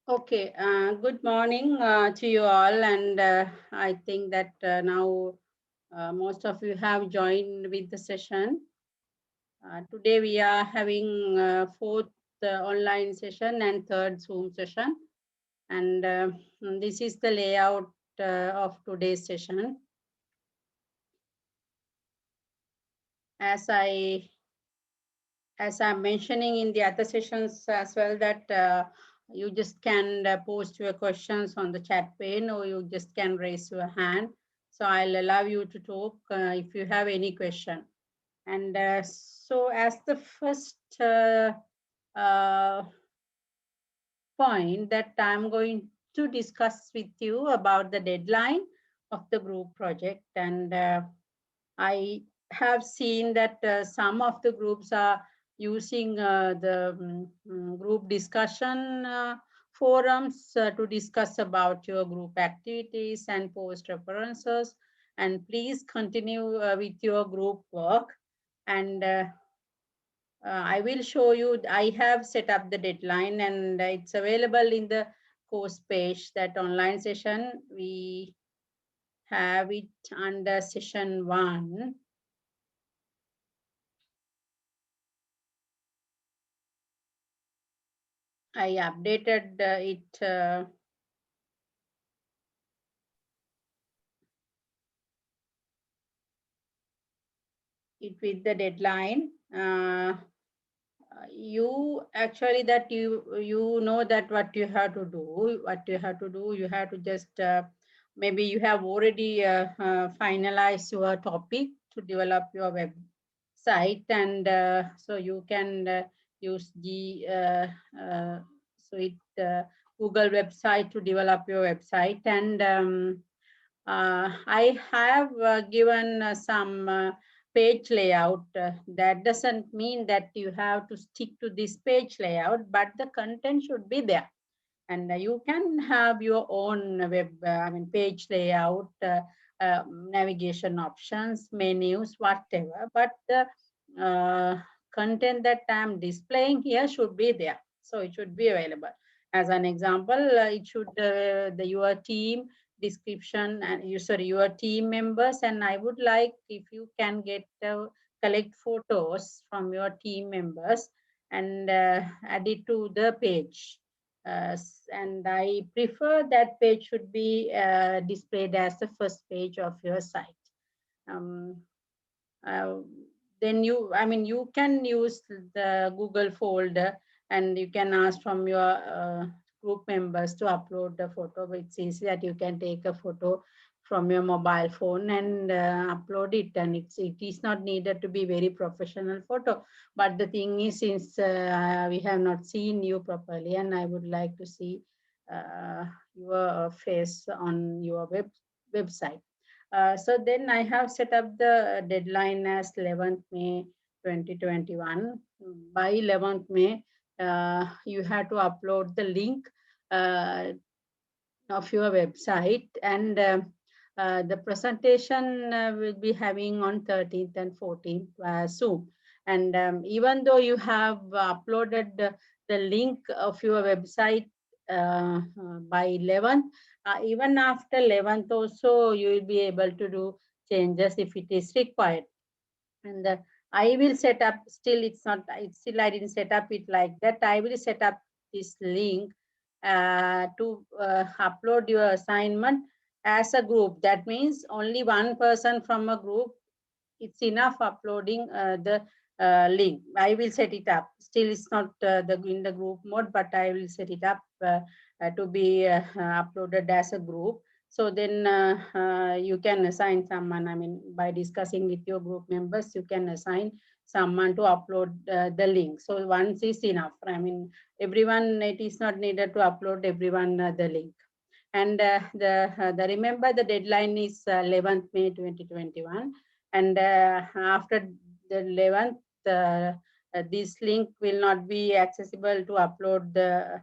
Okay, good morning to you all, and I think that now most of you have joined with the session. Today we are having fourth online session and third Zoom session, and this is the layout of today's session. As I as I'm mentioning in the other sessions as well, that you just can post your questions on the chat pane, or you just can raise your hand. So I'll allow you to talk if you have any question. And so as the first uh, point that I'm going to discuss with you about the deadline of the group project. And I have seen that some of the groups are using the group discussion forums to discuss about your group activities and post references. And please continue with your group work. And I will show you, I have set up the deadline and it's available in the course page, that online session. We have it under session 1. I updated it with the deadline. You actually that you know that what you have to do. You have to just maybe you have already finalized your topic to develop your website, and so you can use the so it Google website to develop your website. And I have given some page layout. That doesn't mean that you have to stick to this page layout, but the content should be there. And you can have your own page layout, navigation options, menus, whatever. But the content that I'm displaying here should be there. So it should be available. As an example, it should your team description and your team members. And I would like if you can get collect photos from your team members and add it to the page. And I prefer that page should be displayed as the first page of your site. Um, uh, then you can use the Google folder, and you can ask from your group members to upload the photo. It's easy that you can take a photo from your mobile phone and upload it, and it is not needed to be very professional photo. But the thing is, since we have not seen you properly, and I would like to see your face on your website. So then I have set up the deadline as 11th May 2021. By 11th May, you have to upload the link uh, of your website, and the presentation will be having on 13th and 14th Zoom. And even though you have uploaded the link of your website by 11th, even after 11th also you will be able to do changes if it is required. And I will set up, still it's not, it's still I didn't set up it like that. I will set up this link to upload your assignment as a group. That means only one person from a group, it's enough uploading the link. I will set it up. Still, it's not in the group mode, but I will set it up to be uploaded as a group. So then you can assign someone. I mean, by discussing with your group members, you can assign someone to upload the link. So once is enough. I mean, everyone, it is not needed to upload everyone the link. And the remember the deadline is 11th May 2021. And after the 11th, this link will not be accessible to upload the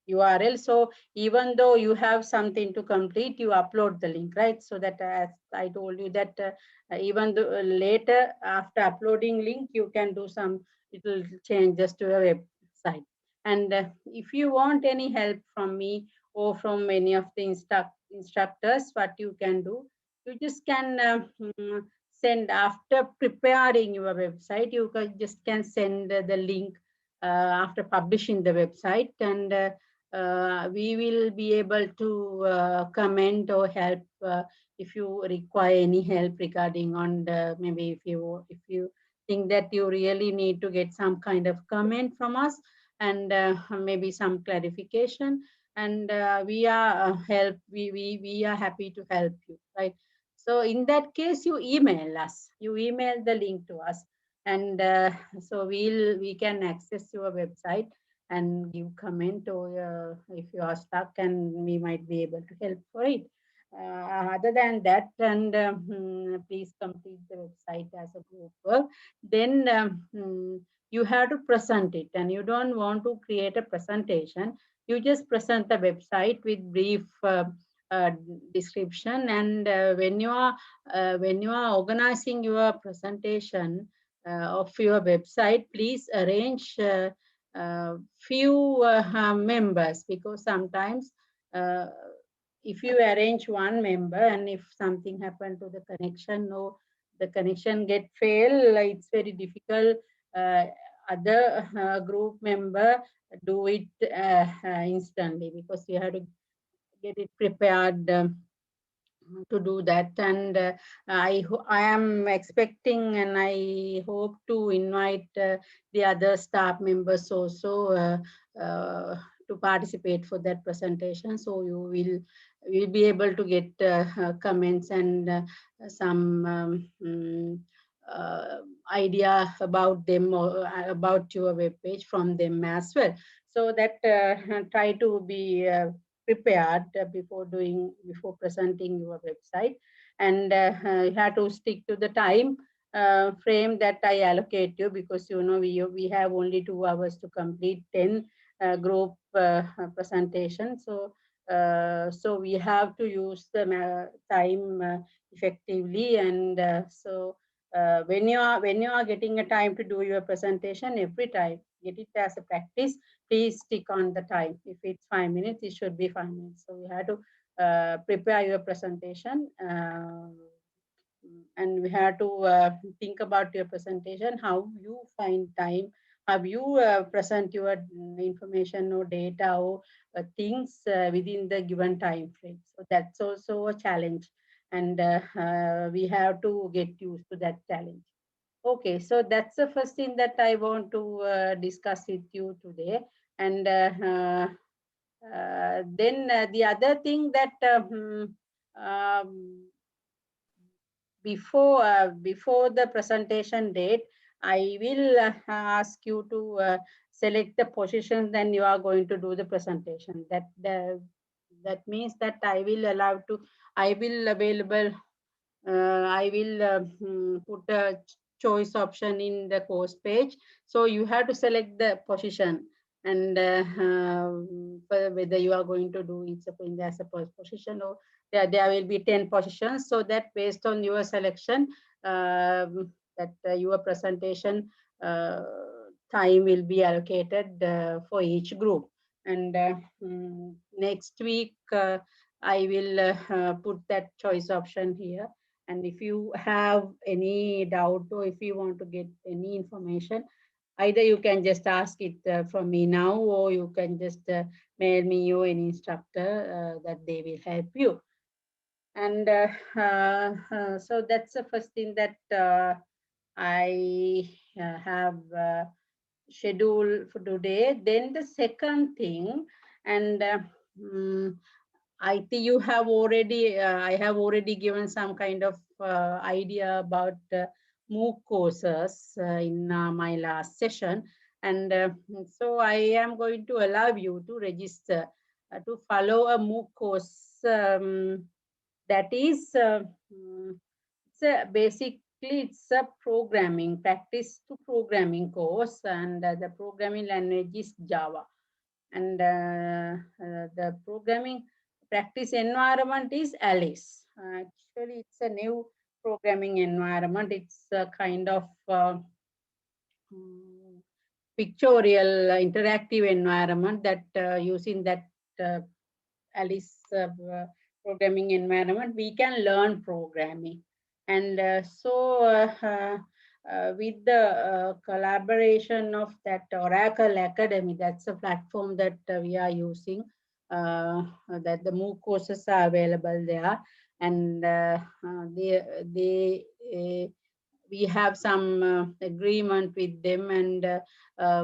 URL. So even though you have something to complete, you upload the link, right? So that as I told you that even though later after uploading link, you can do some little changes to your website. And if you want any help from me or from any of the instructors, what you can do, you just can send after preparing your website. You can send the link after publishing the website, and we will be able to comment or help if you require any help regarding on the, maybe if you think that you really need to get some kind of comment from us, and maybe some clarification, and we are happy to help you, right? So in that case, you email us, you email the link to us, and so we can access your website and give comment, or if you are stuck, and we might be able to help for it. Other than that, and please complete the website as a group work. Then you have to present it, and you don't want to create a presentation. You just present the website with brief uh, description, and when you are organizing your presentation of your website, please arrange few members, because sometimes uh, if you arrange one member, and if something happened to the connection, or the connection get fail, it's very difficult uh, other group member do it instantly, because you have to get it prepared to do that. And I am expecting, and I hope to invite the other staff members also uh, to participate for that presentation, so you will be able to get comments and some uh, idea about them, or about your web page from them as well. So that try to be prepared before presenting your website, and you have to stick to the time frame that I allocate you, because we have only 2 hours to complete 10 group presentation. So we have to use the time effectively, and when you are getting a time to do your presentation, every time get it as a practice. Please stick on the time. If it's 5 minutes, it should be 5 minutes. So you have to prepare your presentation, and we have to think about your presentation, how you find time, how you present your information or data, or things within the given time frame. So that's also a challenge, and we have to get used to that challenge. Okay, so that's the first thing that I want to discuss with you today. And then the other thing that before the presentation date, I will ask you to select the positions. Then you are going to do the presentation. That means that I will available I will put a choice option in the course page. So you have to select the position, and whether you are going to do it in as a position, or there will be 10 positions. So that based on your selection, that your presentation uh, time will be allocated for each group. And next week, I will put that choice option here. And if you have any doubt, or if you want to get any information, either you can just ask it from me now, or you can just mail me or any instructor that they will help you. And so that's the first thing that I have scheduled for today. Then the second thing, and I think you have already, I have already given some kind of idea about MOOC courses in my last session. And so I am going to allow you to register to follow a MOOC course that is, basically it's a programming, practice to programming course, and the programming language is Java. And the programming practice environment is Alice. Actually, it's a new programming environment. It's a kind of pictorial interactive environment that using that Alice programming environment, we can learn programming. And with the collaboration of that Oracle Academy, that's a platform that we are using, that the MOOC courses are available there. And we have some agreement with them, and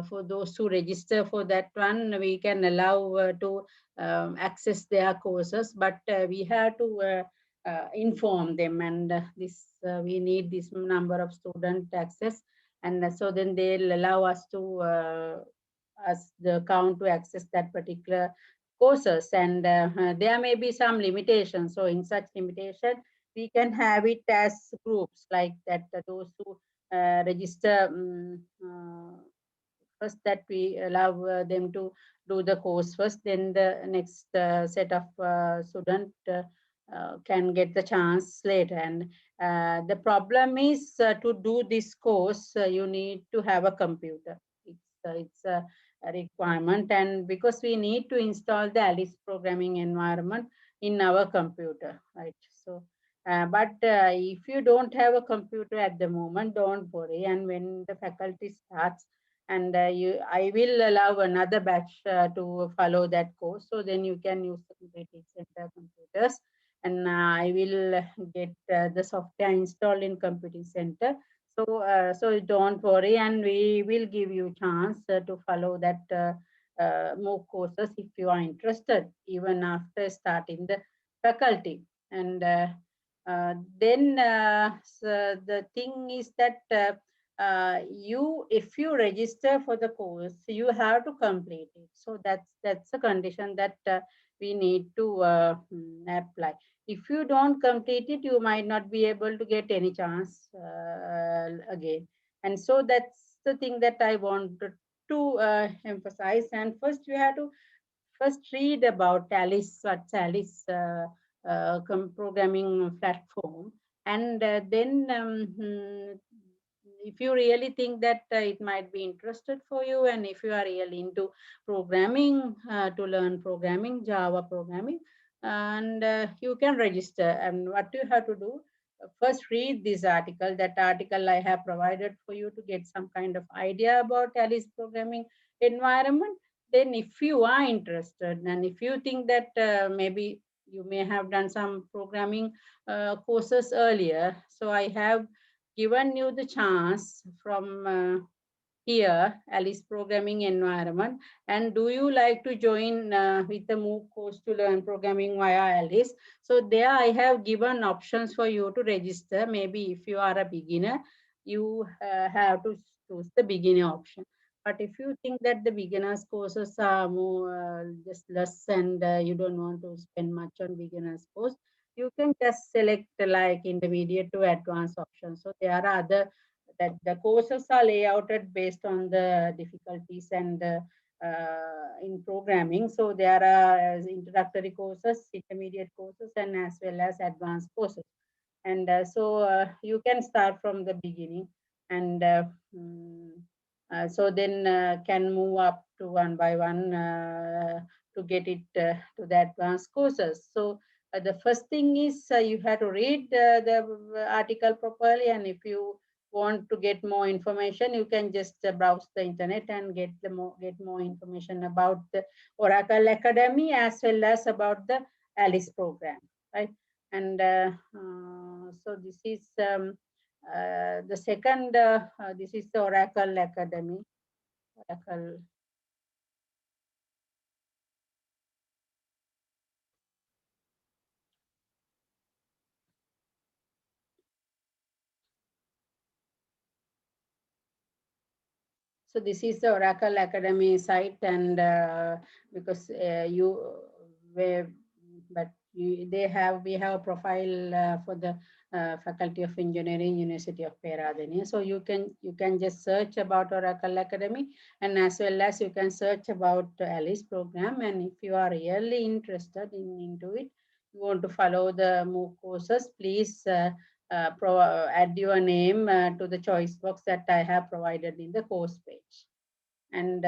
for those who register for that one, we can allow to access their courses, but we have to inform them, and this we need this number of student access, and so then they'll allow us to us the account to access that particular courses, and there may be some limitations. So in such limitation, we can have it as groups like that. Those who register first, that we allow them to do the course first, then the next set of student can get the chance later. And the problem is to do this course, you need to have a computer. It's a requirement, and because we need to install the Alice programming environment in our computer, right? So but if you don't have a computer at the moment, don't worry. And when the faculty starts, and I will allow another batch to follow that course. So then you can use the computing center computers, and I will get the software installed in computing center. So so don't worry, and we will give you chance to follow that MOOC courses if you are interested, even after starting the faculty. And then so the thing is that if you register for the course, you have to complete it. So that's a condition that we need to apply. If you don't complete it, you might not be able to get any chance again. And so that's the thing that I wanted to emphasize. And first, you have to first read about Alice, what's Alice programming platform, and then if you really think that it might be interested for you, and if you are really into programming, to learn programming, Java programming, and you can register. And what you have to do, first read this article. That article I have provided for you to get some kind of idea about Alice programming environment. Then if you are interested, and if you think that maybe you may have done some programming courses earlier, so I have given you the chance from here, Alice programming environment. And do you like to join with the MOOC course to learn programming via Alice? So there I have given options for you to register. Maybe if you are a beginner, you have to choose the beginner option. But if you think that the beginners courses are more just less, and you don't want to spend much on beginners course, you can just select like intermediate to advanced options. So there are other, that the courses are layouted based on the difficulties and in programming. So there are introductory courses, intermediate courses, and as well as advanced courses. And so you can start from the beginning, and so then can move up to one by one to get it to the advanced courses. So the first thing is you have to read the article properly, and if you want to get more information, you can just browse the internet and get more information about the Oracle Academy as well as about the Alice program, right? And so this is the second. This is the Oracle Academy. Oracle. So this is the Oracle Academy site, and because we have a profile for the Faculty of Engineering, University of Peradeniya. So you can just search about Oracle Academy, and as well as you can search about Alice program. And if you are really interested into it, you want to follow the MOOC courses, please add your name to the choice box that I have provided in the course page. And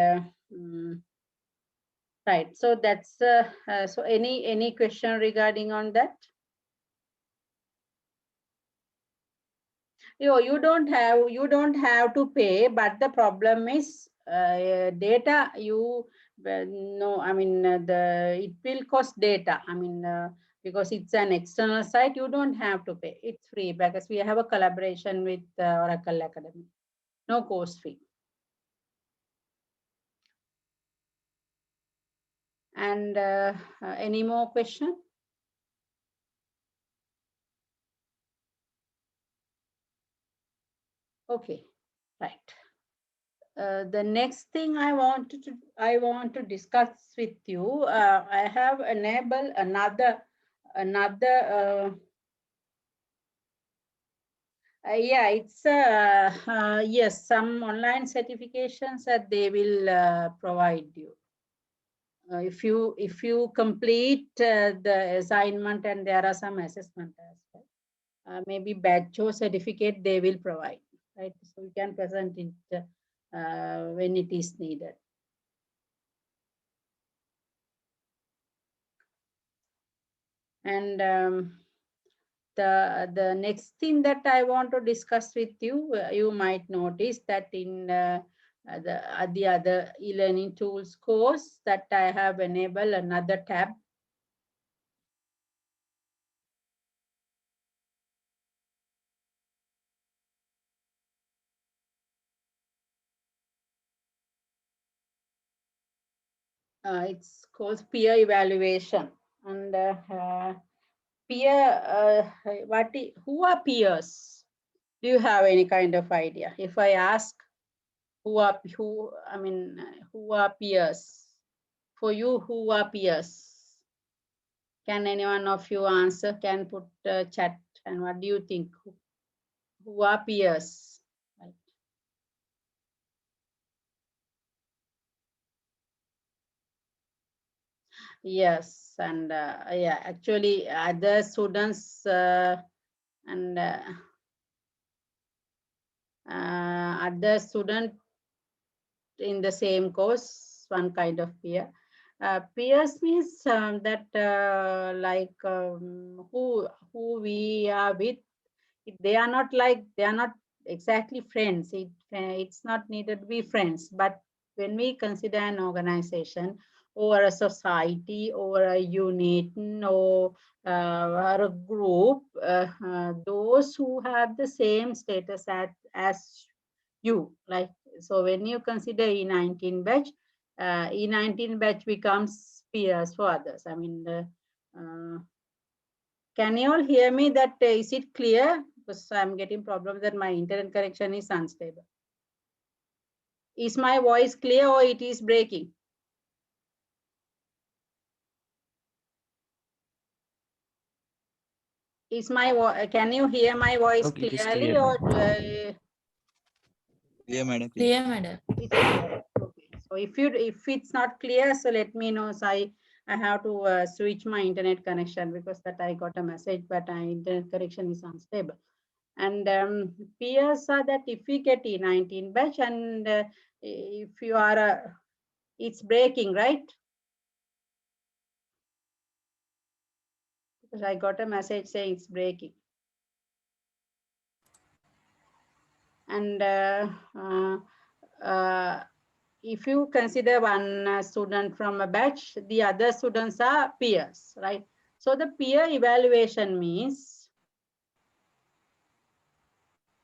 right, so that's so any question regarding on that? You don't have to pay, but the problem is data you no, I mean the it will cost data. I mean because it's an external site, you don't have to pay. It's free because we have a collaboration with Oracle Academy. No course fee. And any more question? Okay, right. The next thing I want to discuss with you. I have enabled another. Yeah, it's yes, some online certifications that they will provide you. If you complete the assignment, and there are some assessment as well. Maybe badge or certificate they will provide, right? So you can present it when it is needed. And the next thing that I want to discuss with you, you might notice that in the other e-learning tools course that I have enabled another tab. It's called peer evaluation. And peer, who are peers? Do you have any kind of idea? If I ask who are peers? For you, who are peers? Can any one of you answer? Can put chat, and what do you think? Who are peers? Right. Yes, and yeah, actually other students and other student in the same course, one kind of peer. Peers means that like who we are with. They are not like, they are not exactly friends. It's not needed to be friends, but when we consider an organization or a society or a unit or a group, those who have the same status as you, like, so when you consider E19 batch, E19 batch becomes peers for others. I mean, can you all hear me? That is it clear? Because I'm getting problem that my internet connection is unstable. Is my voice clear or it is breaking? Is my can you hear my voice Okay, it is clearly, clear, or madam. Clear, madam. Clear, madam. it's clear? Okay. So if it's not clear, so let me know. So I have to switch my internet connection, because that I got a message, but my internet connection is unstable. And peers are that if we get E19 batch, and if you are it's breaking, right? Because I got a message saying it's breaking. And if you consider one student from a batch, the other students are peers, right? So the peer evaluation means,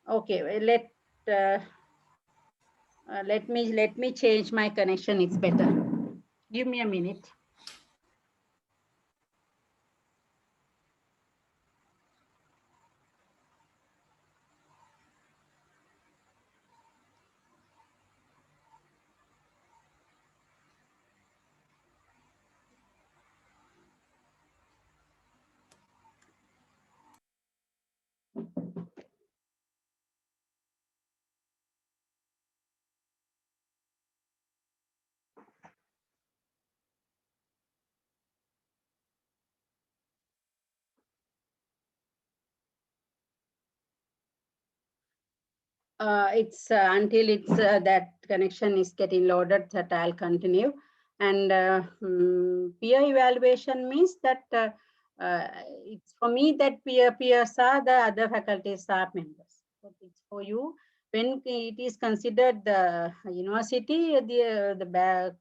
okay, let me change my connection. It's better. Give me a minute. It's until that connection is getting loaded that I'll continue. And peer evaluation means that it's for me that peers are the other faculty staff members. But it's for you when it is considered the university, the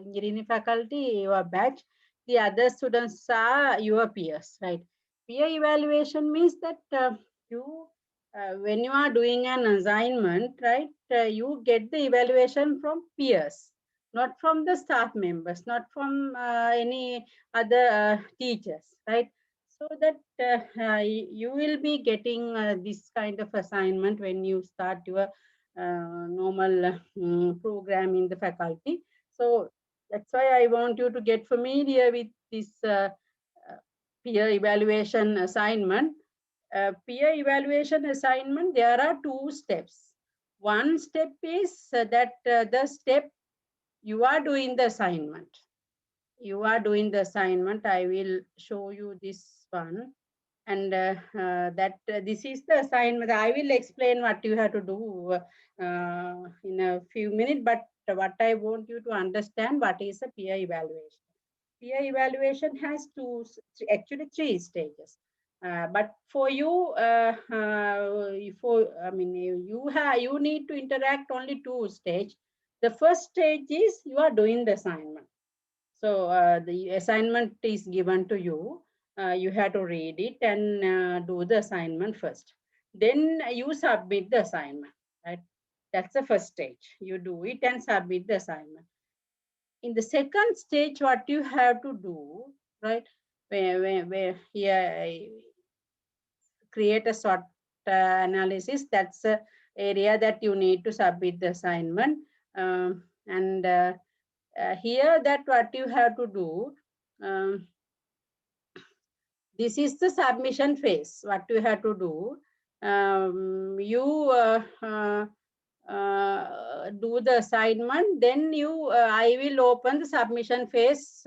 engineering faculty, your batch, the other students are your peers, right? Peer evaluation means that you when you are doing an assignment, right, you get the evaluation from peers, not from the staff members, not from any other teachers, right? So that you will be getting this kind of assignment when you start your normal program in the faculty. So that's why I want you to get familiar with this peer evaluation assignment. Peer evaluation assignment, there are two steps. One step is that the step you are doing the assignment. You are doing the assignment. I will show you this one. And this is the assignment. I will explain what you have to do in a few minutes. But what I want you to understand, what is a peer evaluation? Peer evaluation has actually three stages. But for you, you need to interact only two stage. The first stage is you are doing the assignment. So the assignment is given to you. You have to read it and do the assignment first. Then you submit the assignment, right? That's the first stage. You do it and submit the assignment. In the second stage, what you have to do, right? Where here I create a SWOT analysis. That's the area that you need to submit the assignment. And here that what you have to do, this is the submission phase. What you have to do, you do the assignment, then I will open the submission phase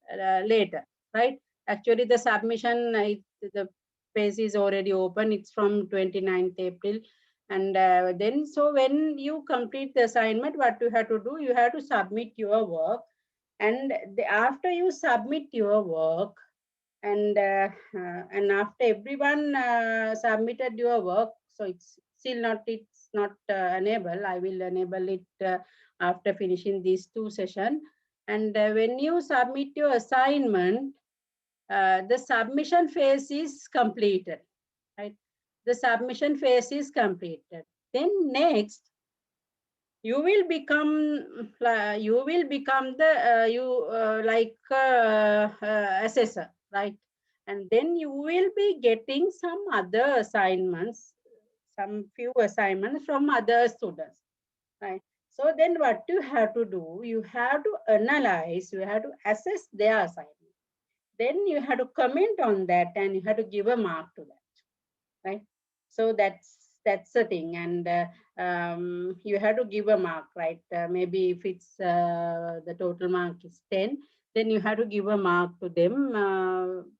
later, right? Actually, the submission, the phase is already open. It's from 29th April. And then, so when you complete the assignment, what you have to do, you have to submit your work. And after you submit your work, and after everyone submitted your work, so it's not enable. I will enable it after finishing these two sessions. And when you submit your assignment, the submission phase is completed, right? The submission phase is completed. Then next, you will become the assessor, right? And then you will be getting some other assignments, some few assignments from other students, right? So then what you have to do, you have to analyze, you have to assess their assignment. Then you have to comment on that and you have to give a mark to that, right? So that's the thing. And you have to give a mark, right? Maybe if it's the total mark is 10, then you have to give a mark to them,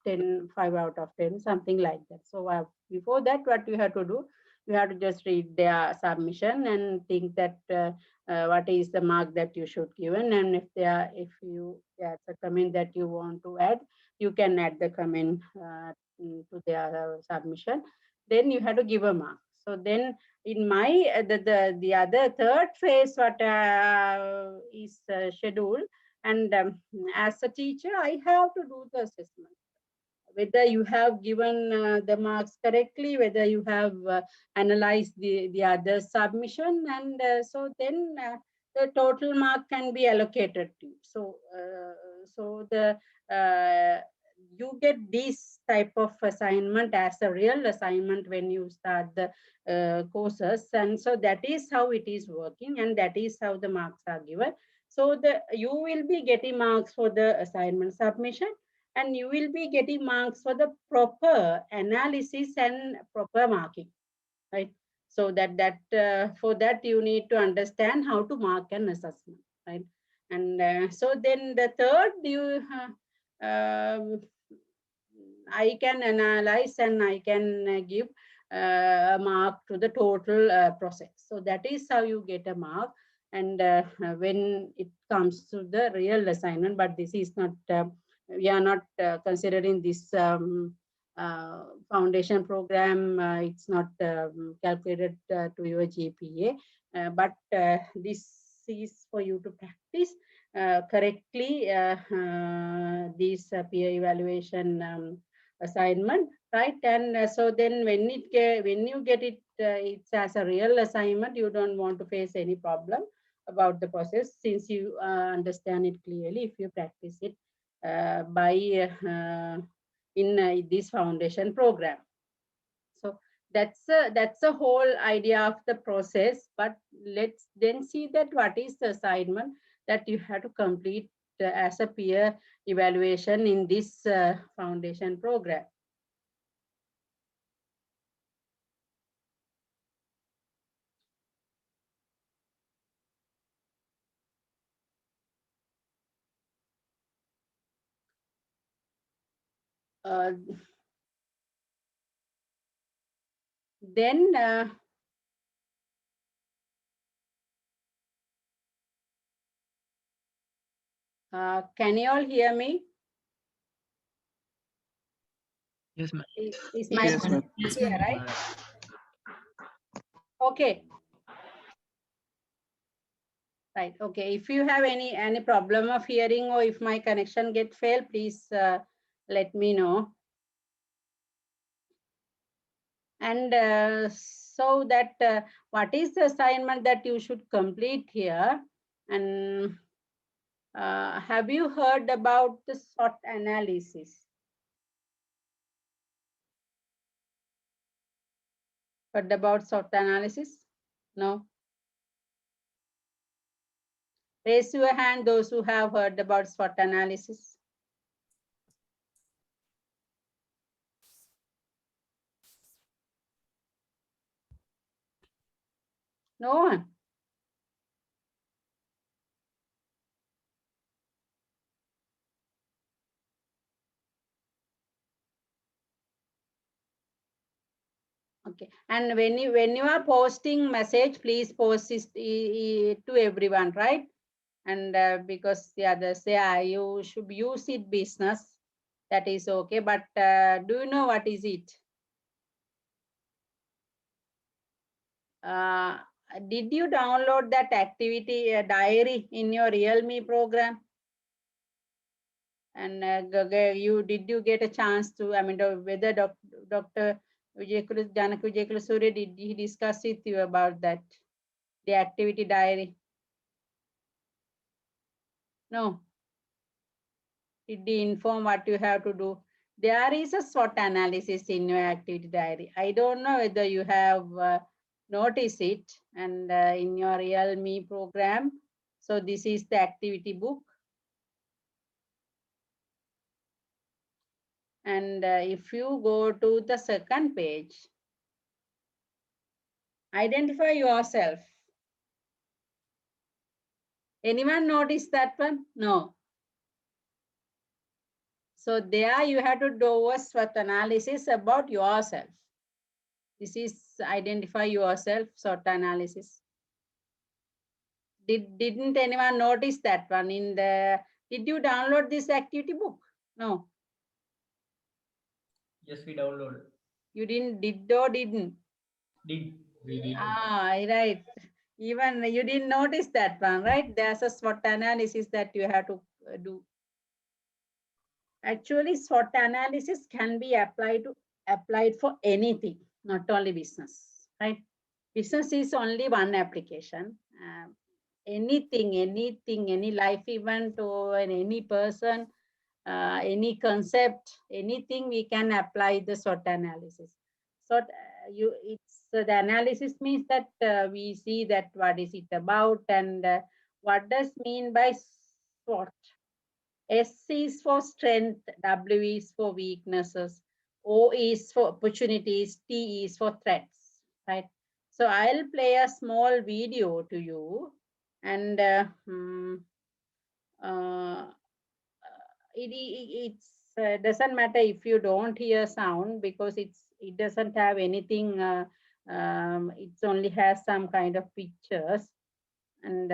10, 5 out of 10, something like that. So before that, what you have to do, you have to just read their submission and think that what is the mark that you should give. And if there's a comment that you want to add, you can add the comment to their submission. Then you have to give a mark. So then in my the other third phase, what is scheduled, and as a teacher, I have to do the assessment. Whether you have given the marks correctly, whether you have analyzed the other submission, and so then the total mark can be allocated to you. So you get this type of assignment as a real assignment when you start the courses, and so that is how it is working, and that is how the marks are given. So you will be getting marks for the assignment submission, and you will be getting marks for the proper analysis and proper marking, right? So for that you need to understand how to mark an assessment, right? And so then the third, I can analyze and I can give a mark to the total process. So that is how you get a mark. And when it comes to the real assignment, but this is not, we are not considering this foundation program, it's not calculated to your GPA, but this is for you to practice correctly this peer evaluation assignment, right? And so then when you get it, it's as a real assignment, you don't want to face any problem about the process, since you understand it clearly if you practice it by in this foundation program. So that's the whole idea of the process. But let's then see that what is the assignment that you have to complete as a peer evaluation in this foundation program. Then can you all hear me? Yes, ma'am. Is my Yes, ma'am. clear, right? Okay. Right. Okay. If you have any problem of hearing, or if my connection get failed, please let me know. And so that what is the assignment that you should complete here? And have you heard about the SWOT analysis? Heard about SWOT analysis? No? Raise your hand, those who have heard about SWOT analysis. No one? Okay. And when you are posting message, please post this to everyone, right? And because the others say you should use it business, that is okay. But do you know what is it? Did you download that activity diary in your Realme program? And did you get a chance to, I mean, whether Dr. Janak Vijay Surya, did he discuss with you about that, the activity diary? No. Did he inform what you have to do? There is a SWOT analysis in your activity diary. I don't know whether you have noticed it, and in your Realme program. So this is the activity book. And if you go to the second page, identify yourself. Anyone notice that one? No. So there you have to do a SWOT analysis about yourself. This is identify yourself, SWOT analysis. Didn't anyone notice that one in the, did you download this activity book? No. Yes, we downloaded. You did or didn't? We did. Ah, right. Even you didn't notice that one, right? There's a SWOT analysis that you have to do. Actually, SWOT analysis can be applied for anything, not only business, right? Business is only one application. Anything, any life event or any person, any concept, anything we can apply the SWOT analysis. So the analysis means that we see that what is it about, and what does mean by SWOT. S is for strength, W is for weaknesses, O is for opportunities, T is for threats, right? So I'll play a small video to you, and it's it doesn't matter if you don't hear sound because it doesn't have anything. It only has some kind of pictures, and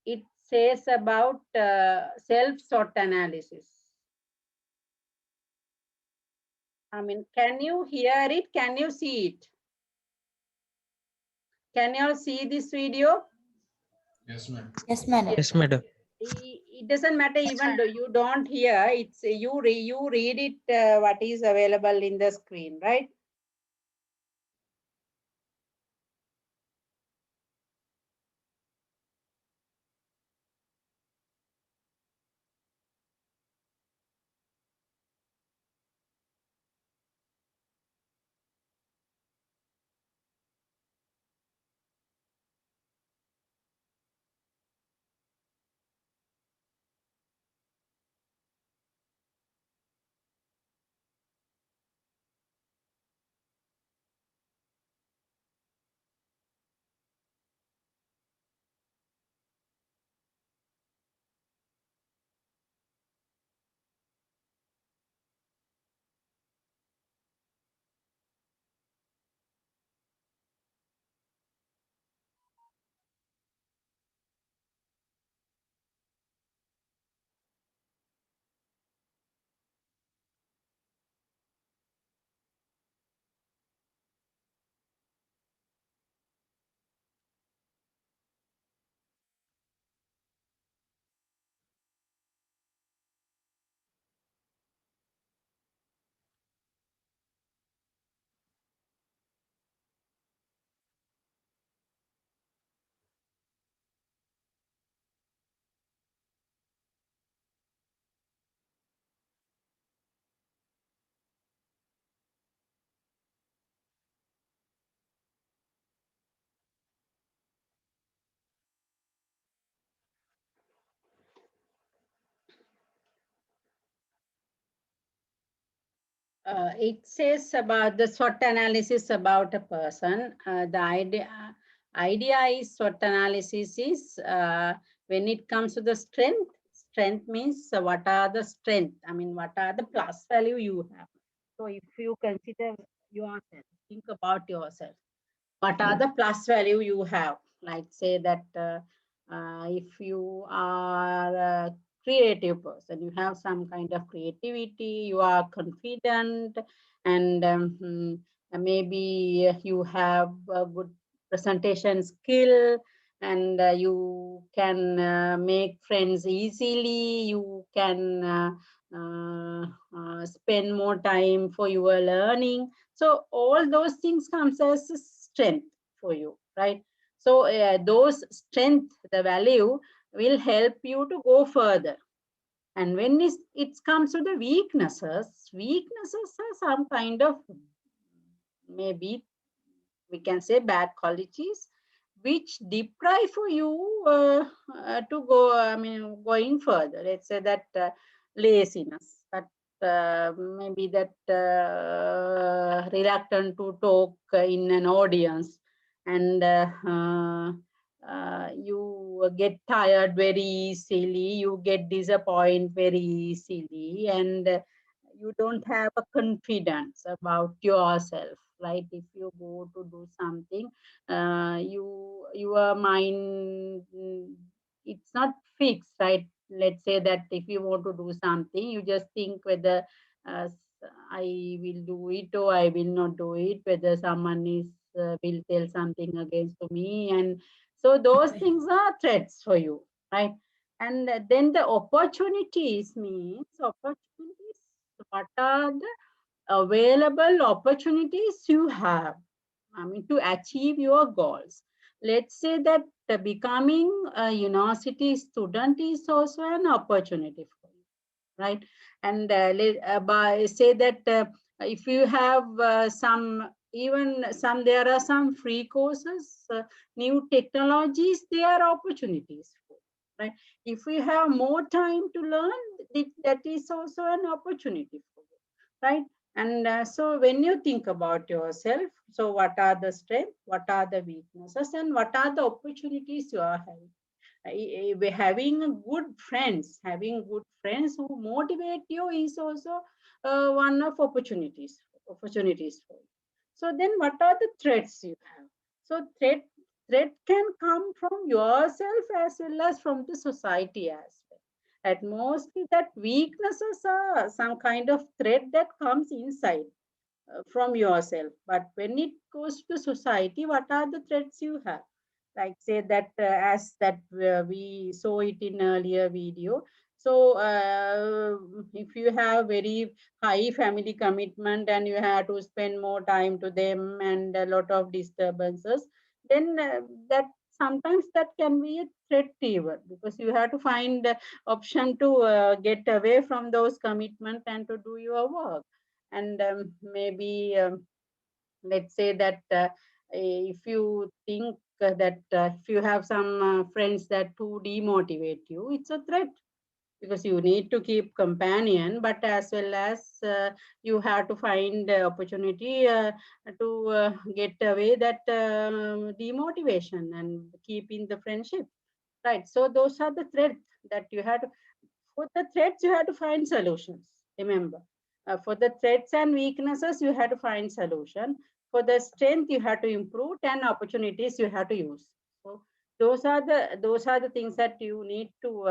it says about self-SWOT analysis. I mean, can you hear it? Can you see it? Can you all see this video? Yes, ma'am. Yes, madam. Yes, madam. It doesn't matter even though you don't hear. It's you read it what is available in the screen, right? It says about the SWOT analysis about a person. The idea is SWOT analysis is when it comes to the strength. Strength means what are the strength? I mean, what are the plus value you have? So if you consider yourself, think about yourself. What are the plus value you have? Like say that if you are a creative person, you have some kind of creativity, you are confident, and maybe you have a good presentation skill, and you can make friends easily, you can spend more time for your learning. So all those things comes as a strength for you, right? So those strength, the value will help you to go further. And when it comes to the weaknesses are some kind of, maybe we can say, bad qualities which deprive for you to go, I mean, going further. Let's say that laziness, that maybe that reluctant to talk in an audience, and you get tired very easily, you get disappointed very easily, and you don't have a confidence about yourself, right? If you go to do something, your mind, it's not fixed, right? Let's say that if you want to do something, you just think whether uh, I will do it or I will not do it, whether someone is will tell something against me, and so those things are threats for you, right? And then the opportunities means opportunities. What are the available opportunities you have, I mean, to achieve your goals? Let's say that becoming a university student is also an opportunity for you, right? And by say that if you have some, even some, there are some free courses, new technologies, there are opportunities for, right? If we have more time to learn, that is also an opportunity for you, right? And so when you think about yourself, so what are the strengths, what are the weaknesses, and what are the opportunities you are having? Having having good friends who motivate you is also one of opportunities for you. So then what are the threats you have? So threat can come from yourself as well as from the society as well. At mostly that weaknesses are some kind of threat that comes inside from yourself. But when it goes to society, what are the threats you have? Like say that as that we saw it in earlier video. So if you have very high family commitment and you have to spend more time to them and a lot of disturbances, then that sometimes that can be a threat even, because you have to find the option to get away from those commitments and to do your work. And maybe let's say that if you think that if you have some friends that who demotivate you, it's a threat, because you need to keep companion, but as well as you have to find opportunity to get away that demotivation and keeping the friendship, right? So those are the threats that you have to, for the threats you have to find solutions, remember. For the threats and weaknesses you have to find solution. For the strength you have to improve, and opportunities you have to use. So those are the things that you need to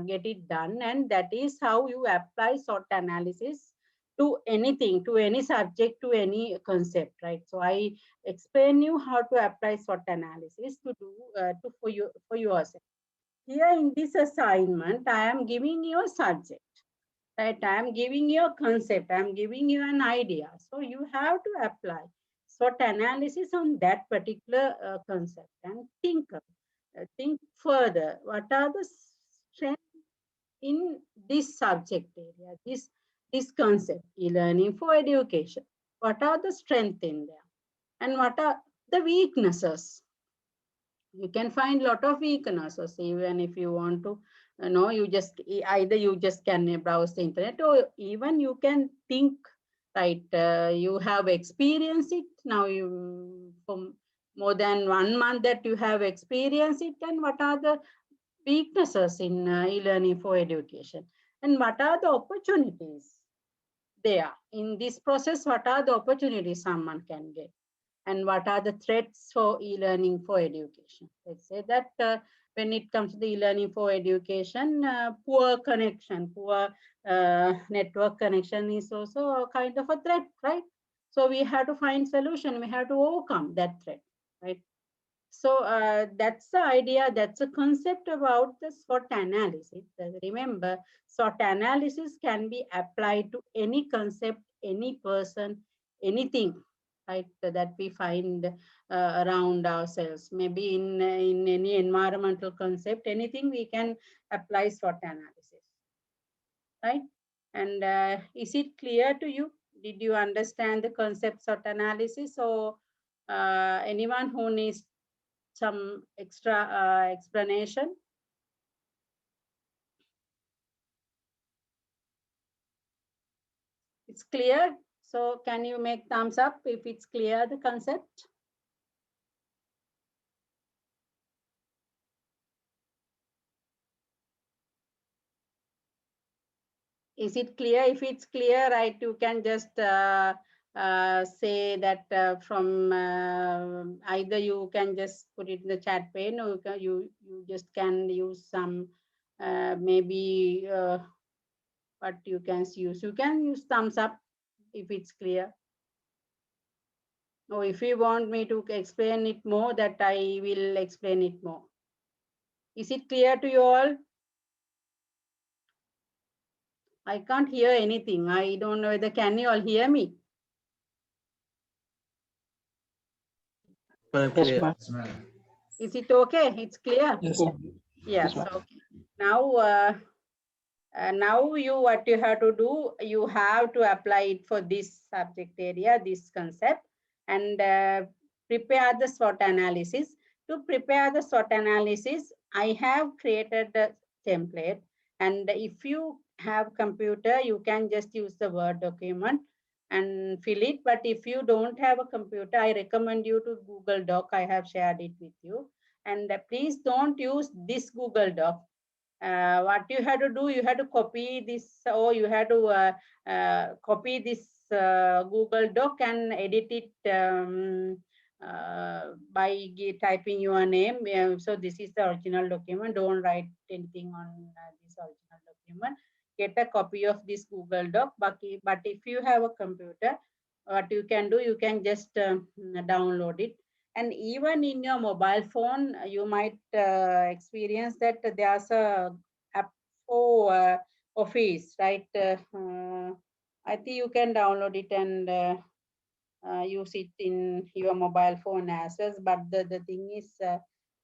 get it done, and that is how you apply SWOT analysis to anything, to any subject, to any concept, right? So I explain you how to apply SWOT analysis to do to for yourself. Here in this assignment, I am giving you a subject, right? I am giving you a concept, I am giving you an idea. So you have to apply SWOT analysis on that particular concept and think further. What are the strengths in this subject area, this concept, e-learning for education? What are the strengths in there? And what are the weaknesses? You can find a lot of weaknesses. Even if you want to know, you just either you just can browse the internet, or even you can think, right? You have experienced it now, you for more than 1 month that you have experienced it, and what are the weaknesses in e-learning for education, and what are the opportunities there in this process? What are the opportunities someone can get, and what are the threats for e-learning for education? Let's say that when it comes to the e-learning for education, poor connection, poor network connection is also a kind of a threat, right? So we have to find solution, we have to overcome that threat, right? So that's the idea, that's a concept about the SWOT analysis. Remember, SWOT analysis can be applied to any concept, any person, anything, right, that we find around ourselves. Maybe in any environmental concept, anything we can apply SWOT analysis, right? And is it clear to you? Did you understand the concept SWOT analysis? Or anyone who needs some extra explanation? It's clear. So can you make thumbs up if it's clear, the concept? Is it clear? If it's clear, right, you can just say that from either you can just put it in the chat pane, or you just can use some maybe what you can use. You can use thumbs up if it's clear. Or if you want me to explain it more, that I will explain it more. Is it clear to you all? I can't hear anything. I don't know whether can you all hear me? Yes, ma'am. Yes, ma'am. Is it okay? It's clear? Yes, ma'am. Yes. ma'am. Okay. Now what you have to do, you have to apply it for this subject area, this concept, and prepare the SWOT analysis. To prepare the SWOT analysis, I have created the template, and if you have computer, you can just use the Word document and fill it. But if you don't have a computer, I recommend you to Google Doc. I have shared it with you. And please don't use this Google Doc. What you have to do, you have to copy this, or you have to copy this Google Doc and edit it by typing your name. So this is the original document. Don't write anything on this original document. Get a copy of this Google Doc. But if you have a computer, what you can do, you can just download it. And even in your mobile phone, you might experience that there's a app for Office, right? I think you can download it and use it in your mobile phone as well. But the thing is,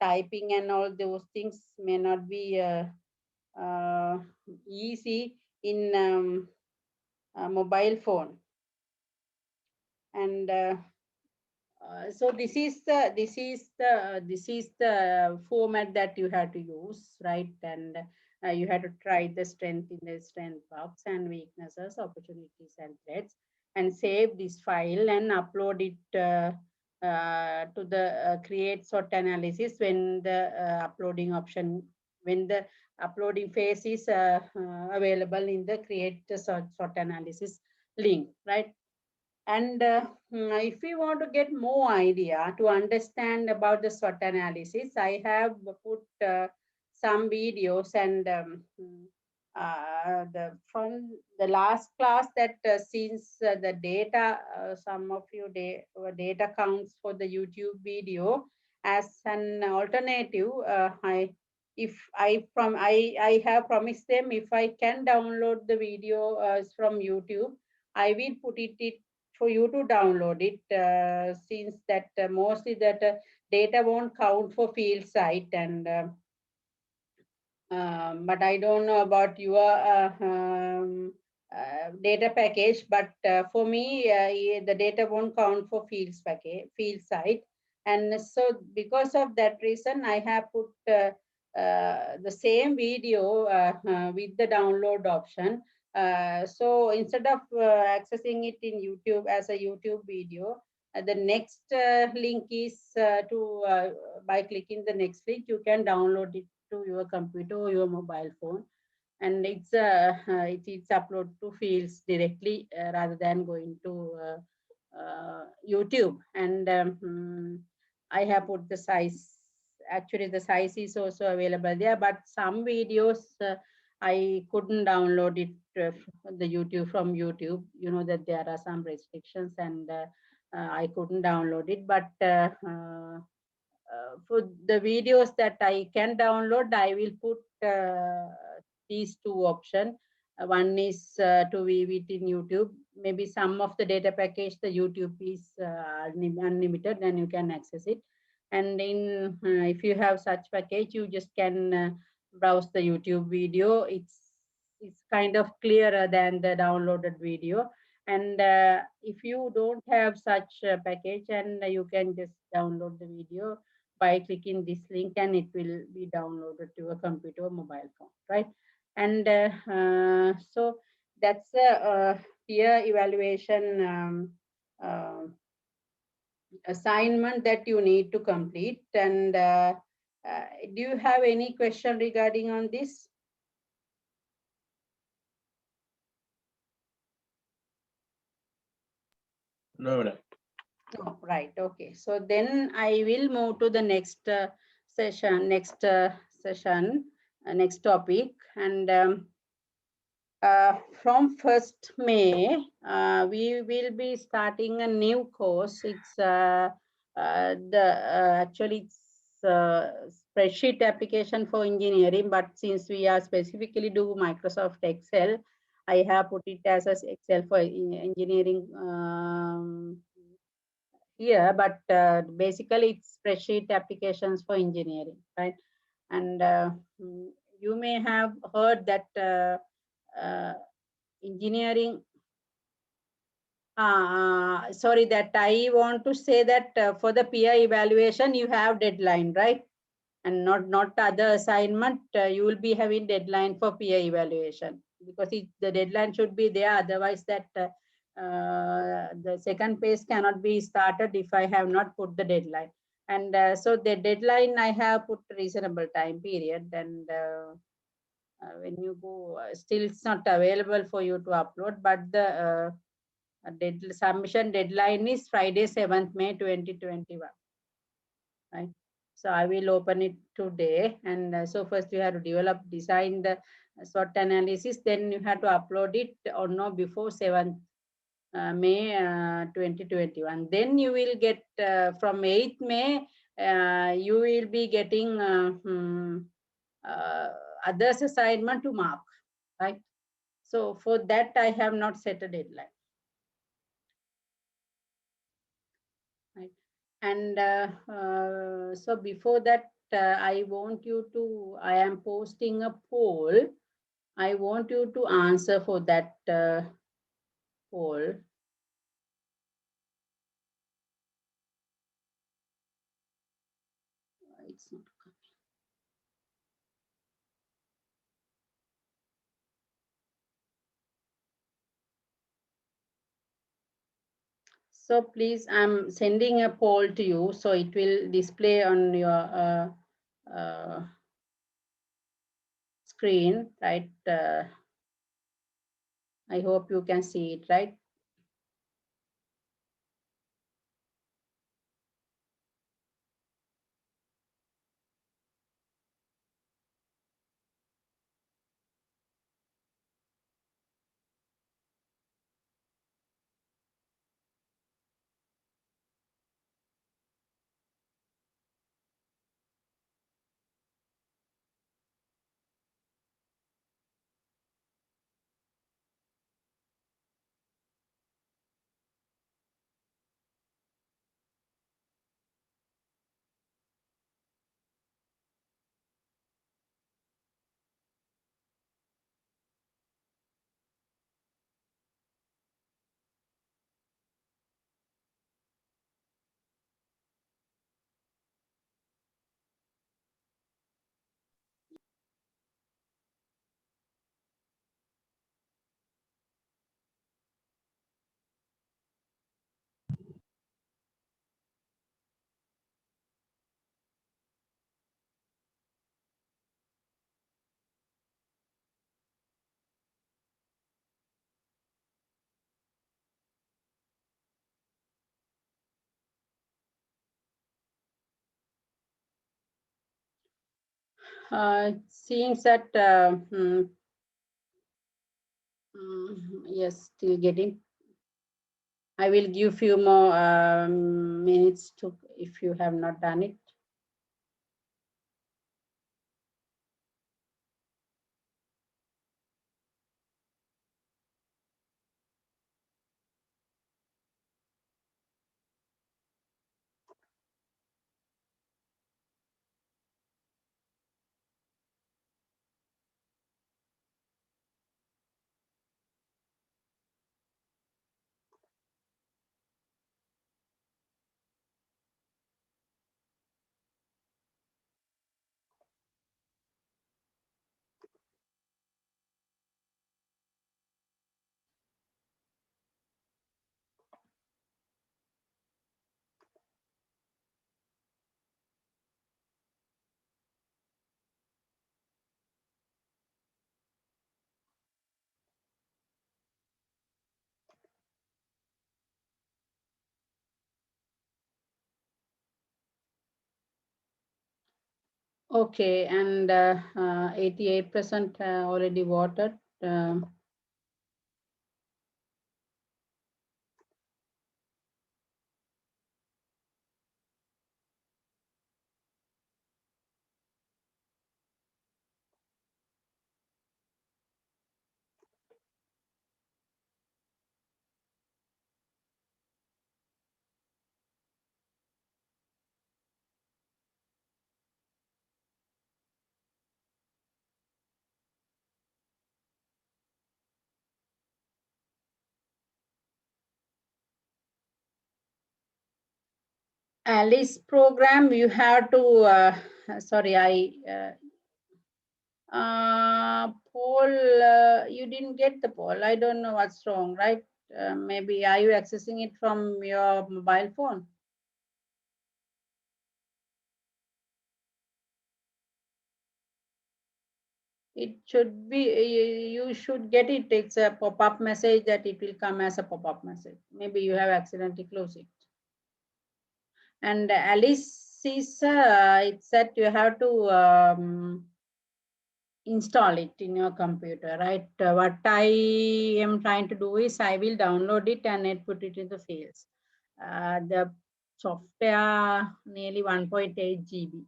typing and all those things may not be easy in mobile phone. And so this is the format that you have to use, right? And you have to try the strength in the strength box and weaknesses, opportunities, and threats, and save this file and upload it to the create SWOT analysis when the uploading option, when the uploading phase is available in the create SWOT analysis link, right? And if we want to get more idea to understand about the SWOT analysis, I have put some videos and from the last class that since the data, some of you data counts for the YouTube video as an alternative. I have promised them if I can download the video from YouTube, I will put it for you to download it, since that mostly that data won't count for field site. And but I don't know about your data package, but for me, the data won't count for field site. And so because of that reason, I have put the same video with the download option. So instead of accessing it in YouTube as a YouTube video, the next link is by clicking the next link, you can download it to your computer or your mobile phone, and it's uploaded to fields directly rather than going to YouTube. And I have put the size. Actually, the size is also available there, but some videos I couldn't download it from YouTube. You know that there are some restrictions, and I couldn't download it. But for the videos that I can download, I will put these two options. One is to view it in YouTube. Maybe some of the data package, the YouTube is unlimited, and you can access it. And in if you have such package, you just can browse the YouTube video. It's kind of clearer than the downloaded video. And if you don't have such a package, and you can just download the video by clicking this link, and it will be downloaded to a computer or mobile phone, right? And so that's a peer evaluation assignment that you need to complete. And do you have any question regarding on this? No, madam. Oh, right. Okay. So then I will move to the next session, next topic. And from 1st May, we will be starting a new course. It's actually it's spreadsheet application for engineering, but since we are specifically do Microsoft Excel, I have put it as Excel for engineering here, but basically it's spreadsheet applications for engineering, right? And you may have heard that engineering, sorry, that I want to say that for the peer evaluation, you have deadline, right? And not other assignment, you will be having deadline for peer evaluation, because the deadline should be there. Otherwise that the second phase cannot be started if I have not put the deadline. And so the deadline I have put reasonable time period, and when you go, still it's not available for you to upload, but the submission deadline is Friday, 7th May 2021. Right. So I will open it today. And so first you have to develop, design the SWOT analysis, then you have to upload it or no before 7th May 2021. Then you will get from 8th May, you will be getting others assignment to mark, right? So for that, I have not set a deadline. Right. And so before that, I want you to, I am posting a poll. I want you to answer for that poll. It's not coming. So please, I'm sending a poll to you, so it will display on your screen, right? I hope you can see it, right? It seems that, yes, still getting. I will give few more minutes to, if you have not done it. Okay, and 88% already voted. Alice program, you have to, sorry, poll, you didn't get the poll. I don't know what's wrong, right? Maybe are you accessing it from your mobile phone? it should be, you should get it. It's a pop-up message that it will come as a pop-up message. Maybe you have accidentally closed it. And Alice is, it's that you have to install it in your computer, right? What I am trying to do is I will download it and it put it in the fields. The software nearly 1.8 GB.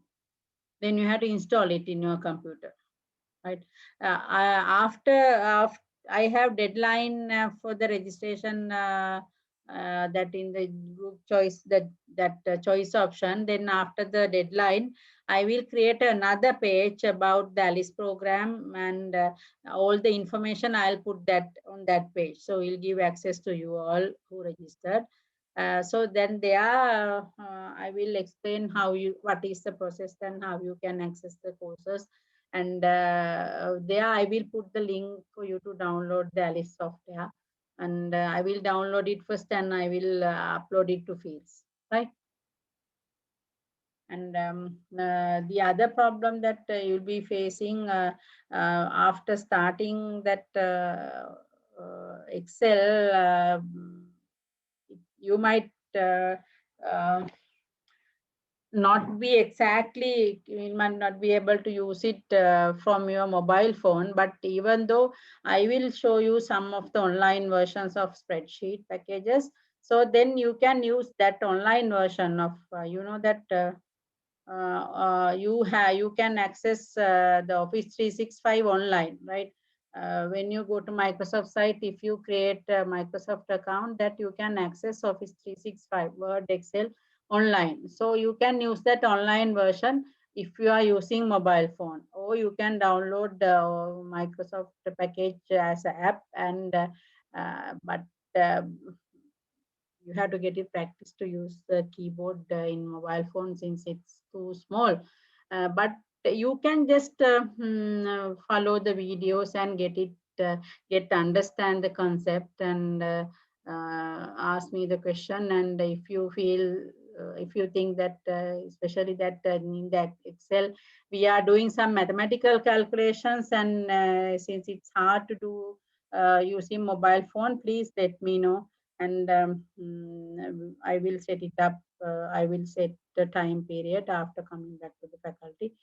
Then you have to install it in your computer, right? After I have deadline for the registration, that in the group choice, that choice option. Then after the deadline, I will create another page about the Alice program, and all the information I'll put that on that page. So we'll give access to you all who registered. So then there, I will explain what is the process and how you can access the courses. And there I will put the link for you to download the Alice software. And I will download it first and I will upload it to Fields, right? And the other problem that you'll be facing after starting that Excel, you might not be exactly, you might not be able to use it from your mobile phone, but even though I will show you some of the online versions of spreadsheet packages, so then you can use that online version of, that you can access the Office 365 online, right? When you go to Microsoft site, if you create a Microsoft account, that you can access Office 365, Word, Excel online. So you can use that online version if you are using mobile phone, or you can download the Microsoft package as an app. And but you have to get it practice to use the keyboard in mobile phone since it's too small. But you can just follow the videos and get to understand the concept, and ask me the question. And if you feel, if you think that especially that in that Excel we are doing some mathematical calculations, and since it's hard to do using mobile phone, please let me know. And I will set it up. I will set the time period after coming back to the faculty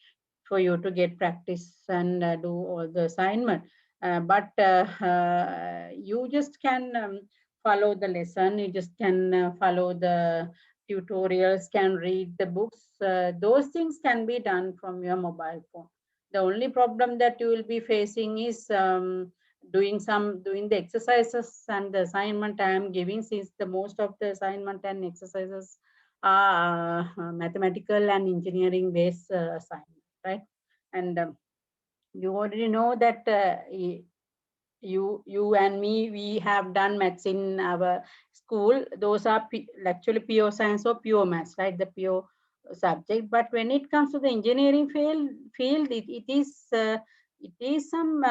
for you to get practice and do all the assignment. But you just can follow the lesson. You just can follow the tutorials, can read the books. Those things can be done from your mobile phone. The only problem that you will be facing is doing the exercises and the assignment I am giving, since the most of the assignment and exercises are mathematical and engineering based assignment, right? And you already know that you and me, we have done maths in our school. Those are actually pure science or pure maths, right? The pure subject. But when it comes to the engineering field, it is some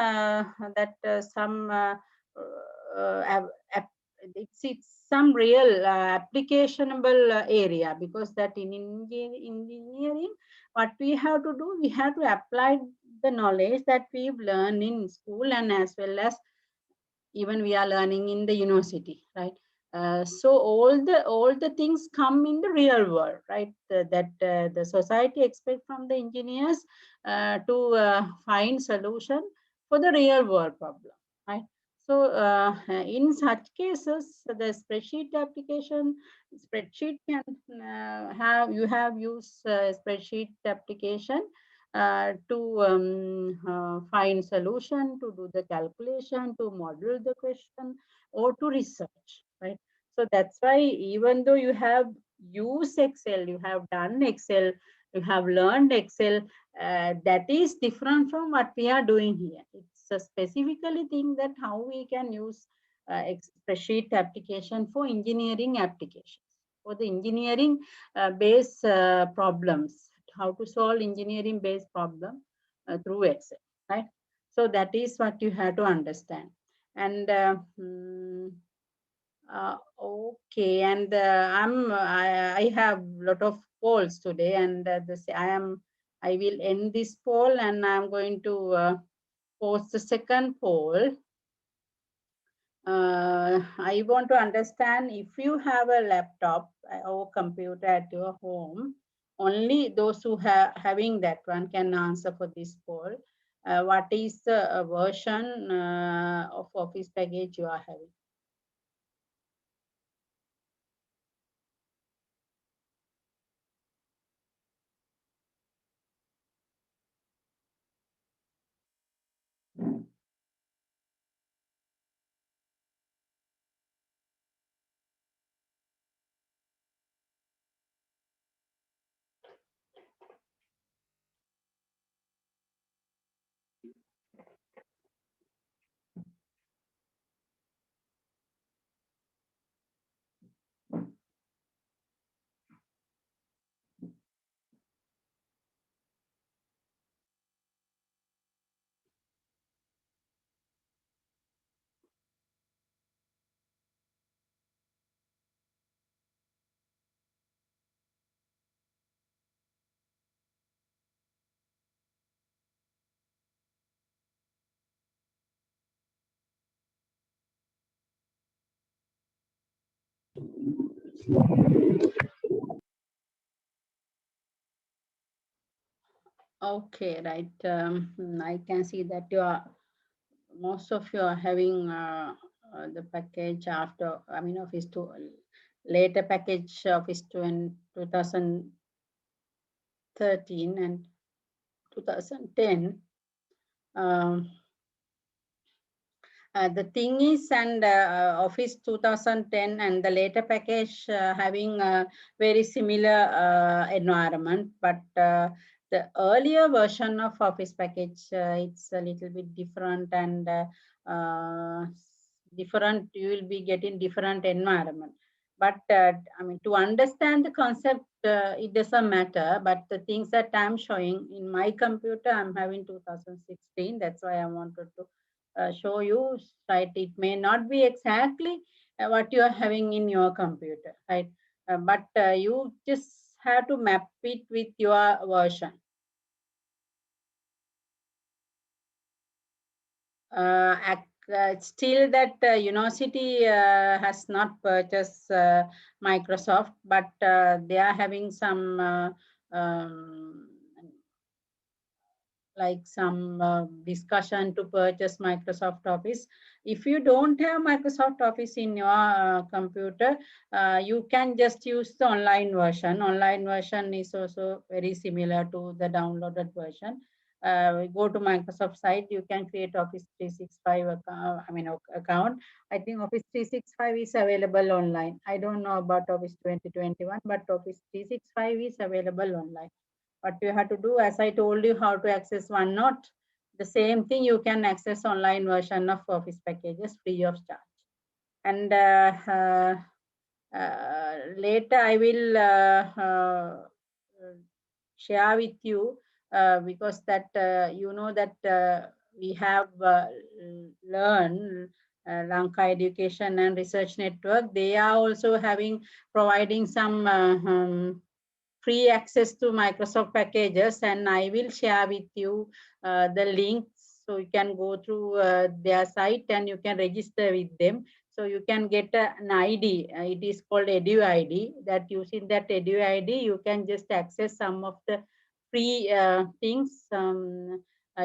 it's some real applicationable area, because that in engineering, what we have to do, we have to apply the knowledge that we've learned in school, and as well as even we are learning in the university, right? So all the things come in the real world, right? That the society expect from the engineers to find solution for the real world problem, right? So in such cases, the spreadsheet can you have used spreadsheet application to find solution, to do the calculation, to model the question, or to research, right? So that's why, even though you have used Excel, you have done Excel, you have learned Excel, that is different from what we are doing here. It's a specifically thing that how we can use spreadsheet application for engineering applications, for the engineering based problems, how to solve engineering based problem through Excel, right? So that is what you have to understand. And okay, and I have lot of polls today, and I will end this poll, and I'm going to post the second poll. I want to understand if you have a laptop or computer at your home, only those who have having that one can answer for this poll. What is the version of Office package you are having? Okay, right. I can see that you are most of you are having the package after, I mean, Office 2, later package Office 2 in 2013 and 2010. Um, the thing is, and Office 2010 and the later package having a very similar environment, but the earlier version of Office package, it's a little bit different and different. You will be getting different environment. But I mean, to understand the concept, it doesn't matter. But the things that I'm showing in my computer, I'm having 2016. That's why I wanted to show you, right? It may not be exactly what you are having in your computer, right? But you just have to map it with your version. Still that university has not purchased Microsoft, but they are having some like some discussion to purchase Microsoft Office. If you don't have Microsoft Office in your computer, you can just use the online version. Online version is also very similar to the downloaded version. Go to Microsoft site, you can create Office 365 account. I think Office 365 is available online. I don't know about Office 2021, but Office 365 is available online. What you have to do, as I told you, how to access OneNote, the same thing you can access online version of Office packages free of charge. And later I will share with you because that you know that we have learned Lanka Education and Research Network. They are also having providing some free access to Microsoft packages, and I will share with you the links so you can go through their site and you can register with them. So you can get an ID. It is called Edu ID. That using that Edu ID, you can just access some of the free things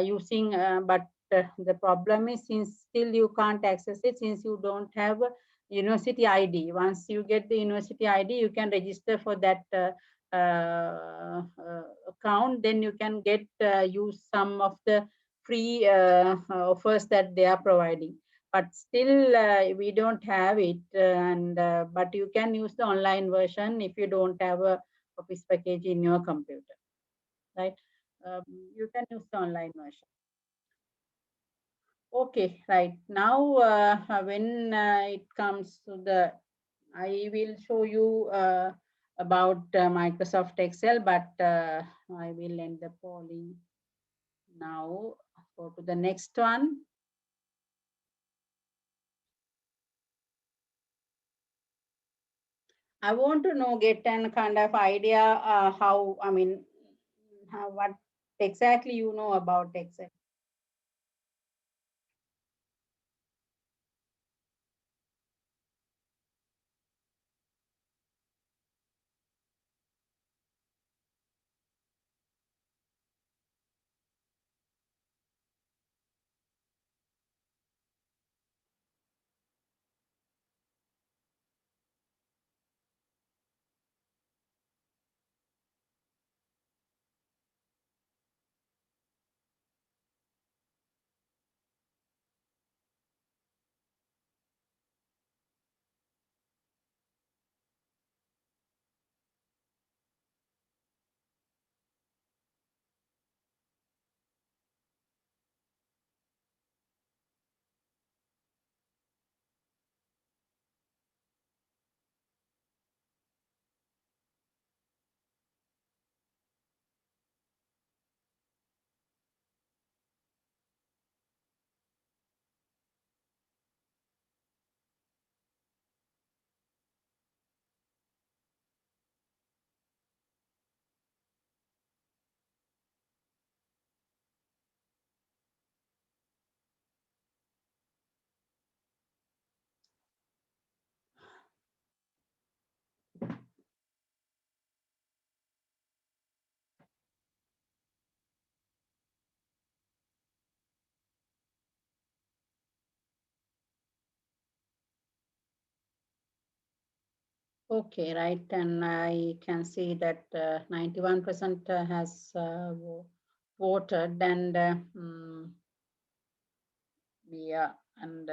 using. But the problem is, since still you can't access it since you don't have a university ID. Once you get the university ID, you can register for that account. Then you can get use some of the free offers that they are providing. But still we don't have it, and but you can use the online version if you don't have a Office package in your computer, right? You can use the online version. Okay, right. Now when it comes to the, I will show you about Microsoft Excel, but I will end the polling now. Go to the next one. I want to know, get an kind of idea how, I mean, what exactly you know about Excel. Okay, right. And I can see that 91% has voted, and yeah, and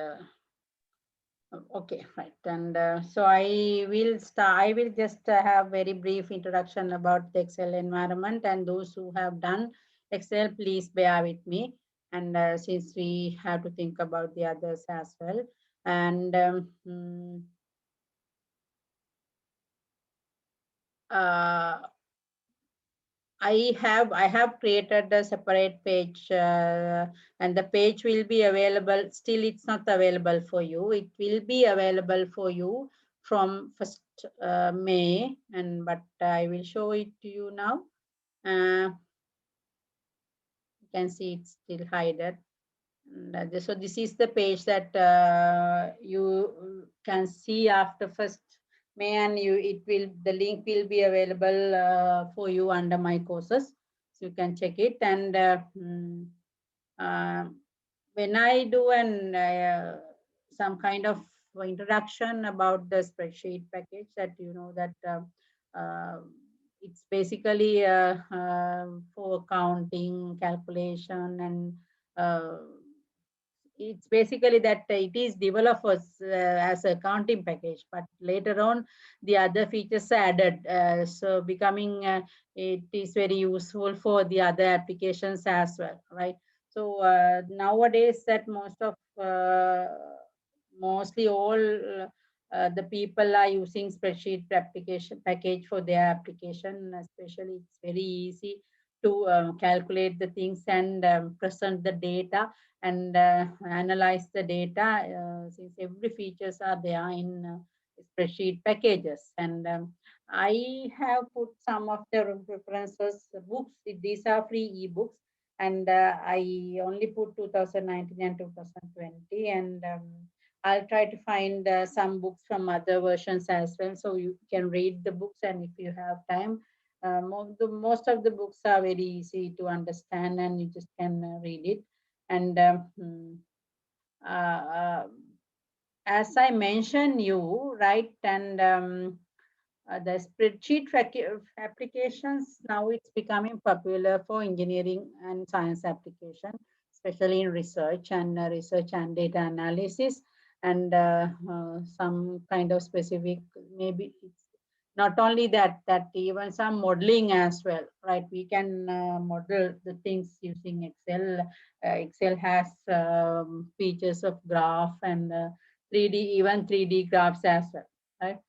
okay, right. And so I will just have very brief introduction about the Excel environment, and those who have done Excel, please bear with me. And since we have to think about the others as well. And uh, I have created a separate page, and the page will be available. Still, it's not available for you. It will be available for you from 1st May, and but I will show it to you now. You can see it's still hidden. So this is the page that you can see after 1st May, and the link will be available for you under my courses, so you can check it. And when I do some kind of introduction about the spreadsheet package, that you know that it's basically for accounting, calculation, and it's basically that it is developers as a accounting package, but later on the other features are added, so becoming it is very useful for the other applications as well, right? So nowadays that mostly all the people are using spreadsheet application package for their application. Especially it's very easy to calculate the things and present the data and analyze the data, since every features are there in spreadsheet packages. And I have put some of the references books. These are free ebooks, and I only put 2019 and 2020, and I'll try to find some books from other versions as well, so you can read the books. And if you have time, most of the books are very easy to understand, and you just can read it. And uh, uh, as I mentioned you, right, and the applications, now it's becoming popular for engineering and science application, especially in research and data analysis, and some kind of specific, maybe it's not only that, even some modeling as well, right? We can model the things using Excel. Excel has features of graph and 3D, even 3D graphs as well, right?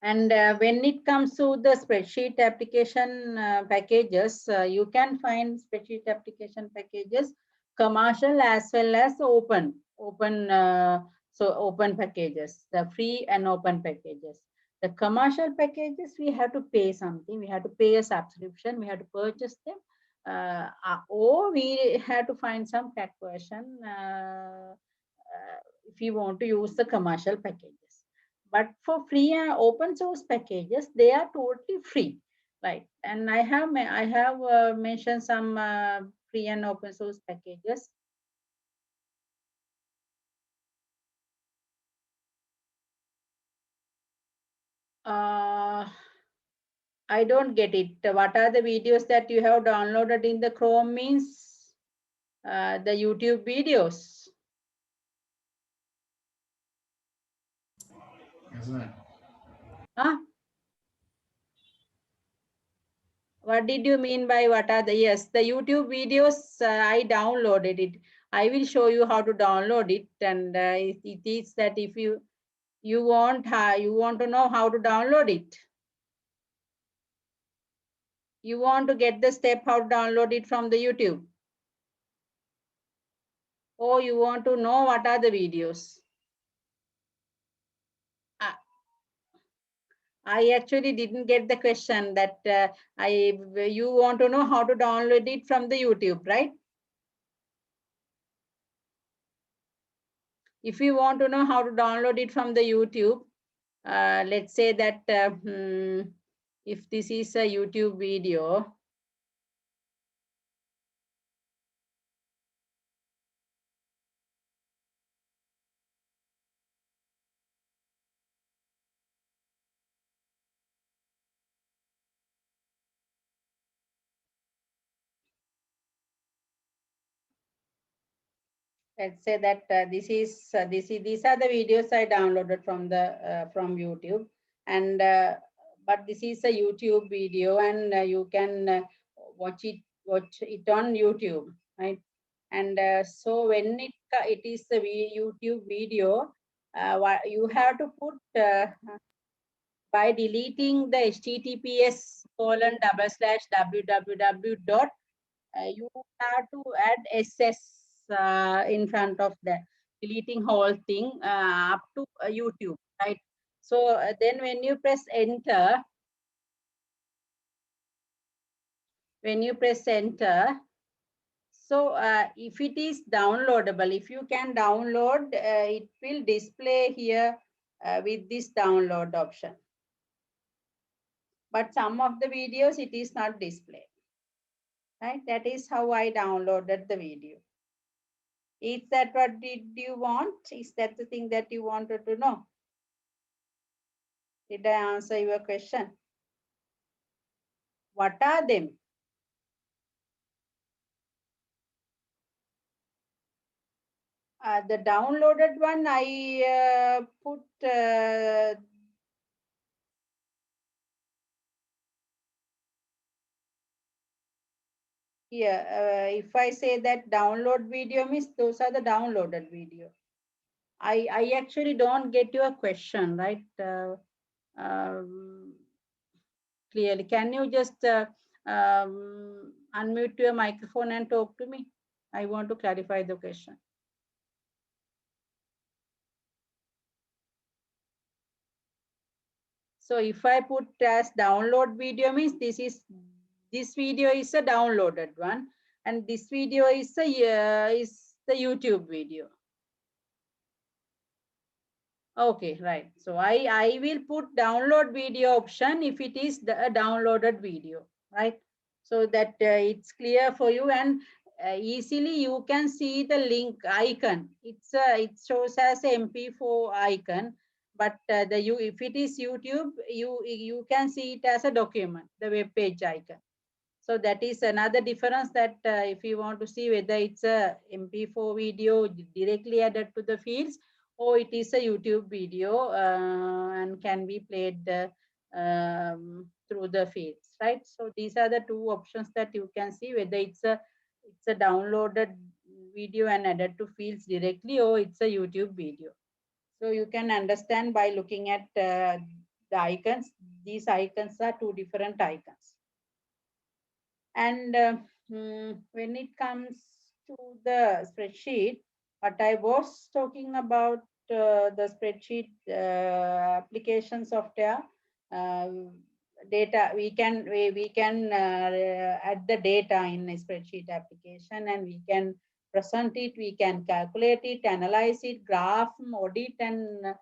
And when it comes to the spreadsheet application packages, you can find spreadsheet application packages, commercial as well as open packages, the free and open packages. The commercial packages, we have to pay something. We have to pay a subscription. We have to purchase them, or we have to find some pack version if you want to use the commercial packages. But for free and open source packages, they are totally free, right? And I have mentioned some free and open source packages. I don't get it. What are the videos that you have downloaded in the Chrome? Means the YouTube videos. Yes, ma'am. Huh? What did you mean by what are the, yes, the YouTube videos, I downloaded it. I will show you how to download it. And it is that if you want to know how to download it. You want to get the step how to download it from the YouTube. Or you want to know what are the videos. I actually didn't get the question that you want to know how to download it from the YouTube, right? If you want to know how to download it from the YouTube, let's say that if this is a YouTube video, let's say that these are the videos I downloaded from the from YouTube, and but this is a YouTube video, and you can watch it on YouTube, right? And so when it is a YouTube video, you have to put by deleting the https://www dot, you have to add ss in front of that, deleting whole thing up to YouTube, right? So then when you press enter, so if it is downloadable, if you can download, it will display here with this download option. But some of the videos, it is not displayed, right? That is how I downloaded the video. Is that what did you want? Is that the thing that you wanted to know? Did I answer your question? What are them? The downloaded one, I put here. If I say that download video means those are the downloaded video. I actually don't get your question, right? Clearly, can you just unmute your microphone and talk to me? I want to clarify the question. So if I put as download video means this video is a downloaded one, and this video is the YouTube video. Okay, right. So I will put download video option if it is a downloaded video, right? So that it's clear for you, and easily you can see the link icon. It shows as MP4 icon, but if it is YouTube, you can see it as a document, the web page icon. So that is another difference, that if you want to see whether it's a MP4 video directly added to the fields, or it is a YouTube video and can be played through the fields, right? So these are the two options that you can see, whether it's a downloaded video and added to fields directly, or it's a YouTube video. So you can understand by looking at the icons. These icons are two different icons. And when it comes to the spreadsheet, what I was talking about, the spreadsheet application software, data, we can add the data in a spreadsheet application, and we can present it, we can calculate it, analyze it, graph, audit, and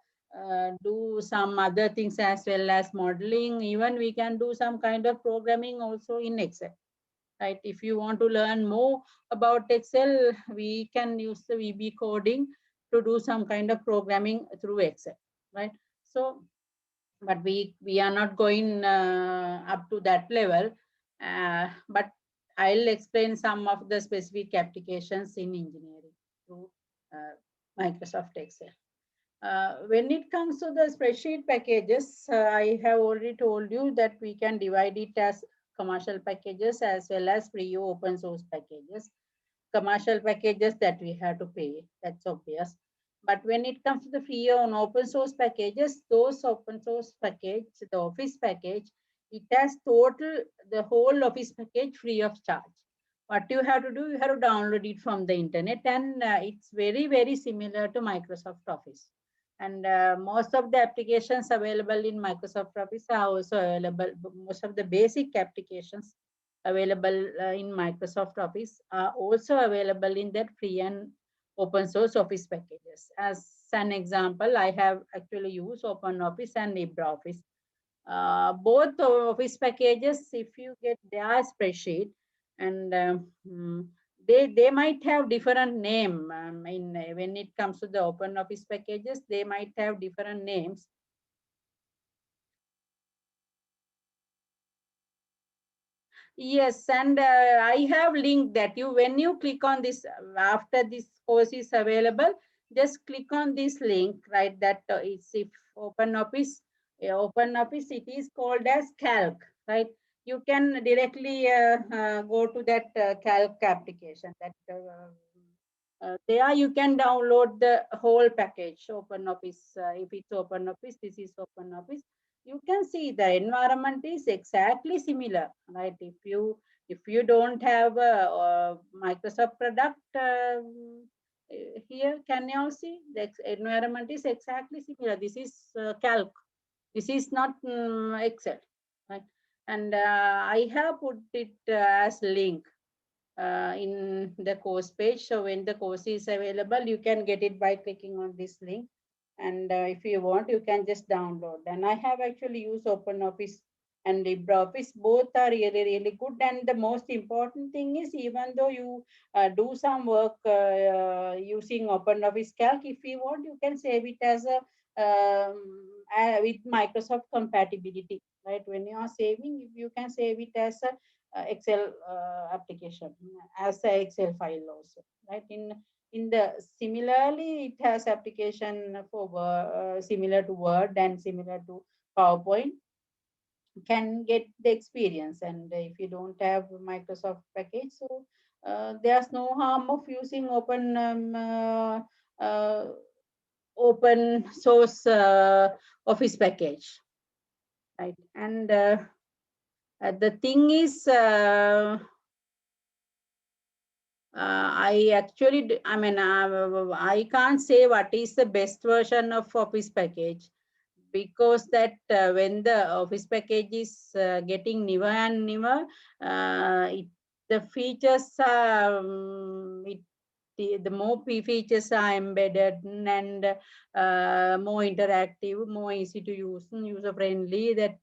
do some other things as well as modeling. Even we can do some kind of programming also in Excel. Right? If you want to learn more about Excel, we can use the VB coding to do some kind of programming through Excel, right? So, but we are not going up to that level, but I'll explain some of the specific applications in engineering through Microsoft Excel. When it comes to the spreadsheet packages, I have already told you that we can divide it as commercial packages as well as free open source packages. Commercial packages that we have to pay, that's obvious. But when it comes to the free and open source packages, those open source package, the Office package, it has the whole Office package free of charge. What you have to do, you have to download it from the internet, and it's very, very similar to Microsoft Office. And most of the applications available in Microsoft Office are also available. Most of the basic applications available in Microsoft Office are also available in that free and open source Office packages. As an example, I have actually used OpenOffice and LibreOffice. Both Office packages, if you get their spreadsheet, and they might have different name. When it comes to the OpenOffice packages, they might have different names. Yes, and I have linked that when you click on this, after this course is available, just click on this link, right? That it's if OpenOffice, it is called as Calc, right? You can directly go to that Calc application. That there you can download the whole package, OpenOffice. If it's OpenOffice, this is OpenOffice. You can see the environment is exactly similar, right? If you don't have a Microsoft product here, can you all see the environment is exactly similar? This is Calc. This is not Excel, right? And I have put it as link in the course page. So when the course is available, you can get it by clicking on this link. And if you want, you can just download. And I have actually used OpenOffice and LibreOffice. Both are really, really good. And the most important thing is, even though you do some work using OpenOffice Calc, if you want, you can save it as a with Microsoft compatibility, right? When you are saving, you can save it as a Excel application, as a Excel file also, right? In the similarly, it has application for similar to Word and similar to PowerPoint. Can get the experience, and if you don't have Microsoft package, so there's no harm of using open source Office package, right? And the thing is, I can't say what is the best version of Office package, because that when the Office package is getting newer and newer, the features are the more features are embedded and more interactive, more easy to use, user friendly. That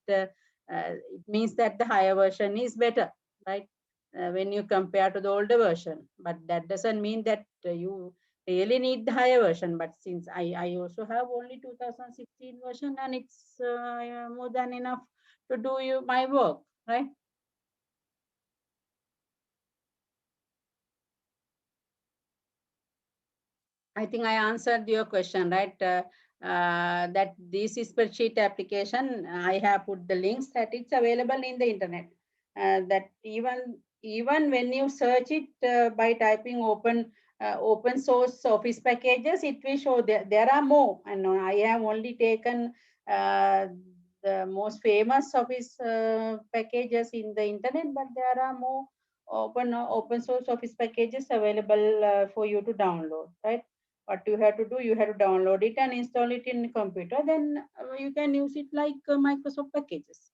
it means that the higher version is better, right? When you compare to the older version, but that doesn't mean that you really need the higher version. But since I also have only 2016 version, and it's more than enough to do my work, right? I think I answered your question, right? That this is spreadsheet application, I have put the links that it's available in the internet. That even when you search it by typing open source Office packages, it will show there are more. And I have only taken the most famous Office packages in the internet, but there are more open source Office packages available for you to download, right? What you have to do, you have to download it and install it in computer. Then you can use it like Microsoft packages.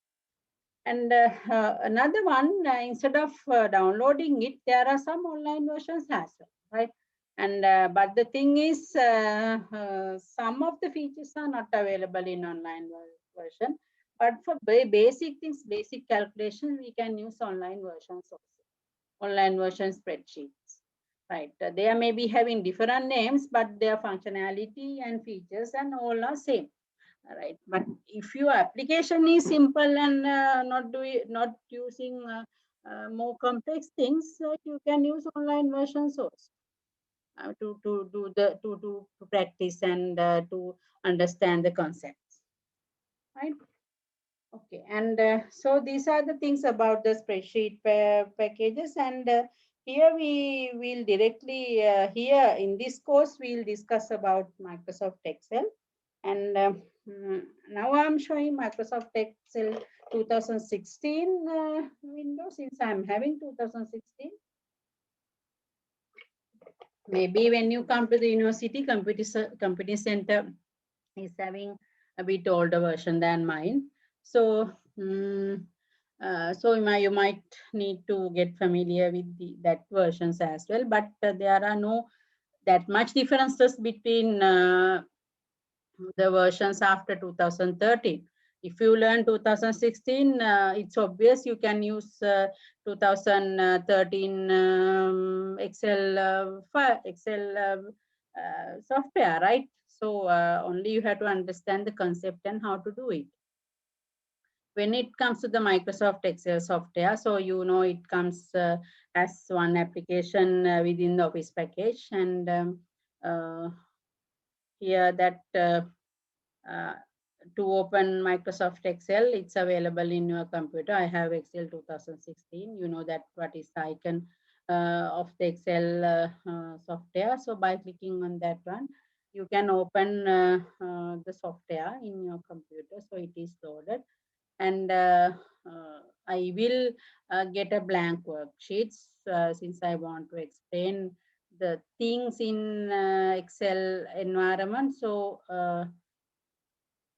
And another one, instead of downloading it, there are some online versions as well, right? And but the thing is, some of the features are not available in online version. But for basic things, basic calculations, we can use online versions also, online version spreadsheets. Right, they may be having different names, but their functionality and features and all are same. Right, but if your application is simple and not using more complex things, you can use online versions also to practice and to understand the concepts. Right. Okay, and so these are the things about the spreadsheet packages, and here we will directly, here in this course, we'll discuss about Microsoft Excel. And now I'm showing Microsoft Excel 2016 window, since I'm having 2016. Maybe when you come to the university, computing center is having a bit older version than mine. So, you might need to get familiar with that versions as well. But there are no that much differences between the versions after 2013. If you learn 2016, it's obvious you can use 2013 Excel software, right? So only you have to understand the concept and how to do it. When it comes to the Microsoft Excel software, so it comes as one application within the Office package. And here that to open Microsoft Excel, it's available in your computer. I have Excel 2016. You know that what is the icon of the Excel software. So by clicking on that one, you can open the software in your computer. So it is loaded. And I will get a blank worksheet since I want to explain the things in Excel environment. So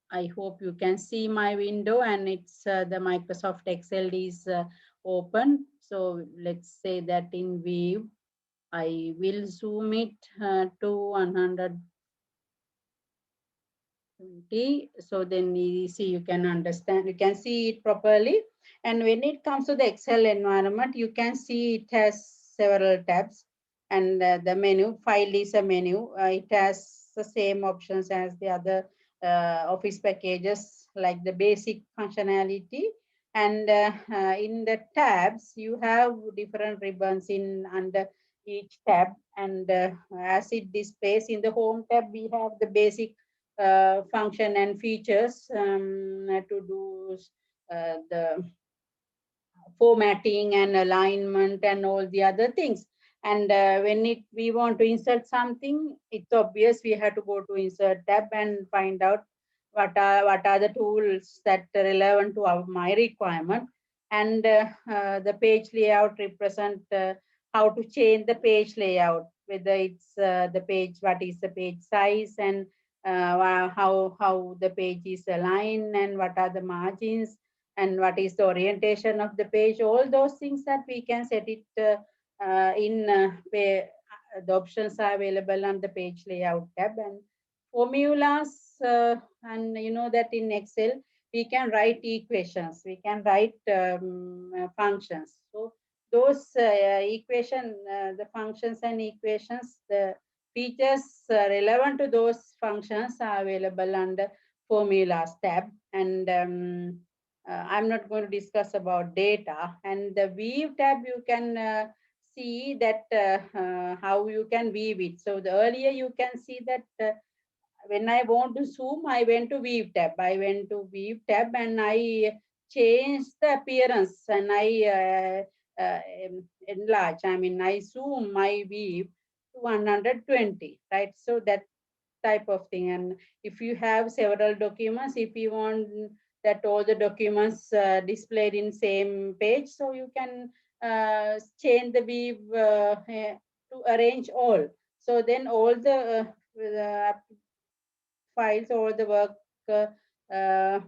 I hope you can see my window, and it's the Microsoft Excel is open. So let's say that in view, I will zoom it to 120. So then you see, you can understand, you can see it properly. And when it comes to the Excel environment, you can see it has several tabs, and the menu file is a menu. It has the same options as the other Office packages, like the basic functionality. And in the tabs, you have different ribbons in under each tab. And as it displays in the home tab, we have the basic function and features to do the formatting and alignment and all the other things. And when we want to insert something, it's obvious we have to go to insert tab and find out what are the tools that are relevant to my requirement. And the page layout represent how to change the page layout, whether it's the page, what is the page size, and how the page is aligned, and what are the margins, and what is the orientation of the page. All those things that we can set it in where the options are available on the page layout tab. And formulas, and you know that in Excel we can write equations, we can write functions. So those the functions and equations, the features relevant to those functions are available under formulas tab. And I'm not going to discuss about data. And the view tab, you can see that how you can view it. So the earlier you can see that when I want to zoom, I went to view tab. I went to view tab and I changed the appearance, and I enlarge. I mean, I zoom my view to 120, right? So that type of thing. And if you have several documents, if you want that all the documents displayed in same page, so you can change the view to arrange all. So then all the files or the work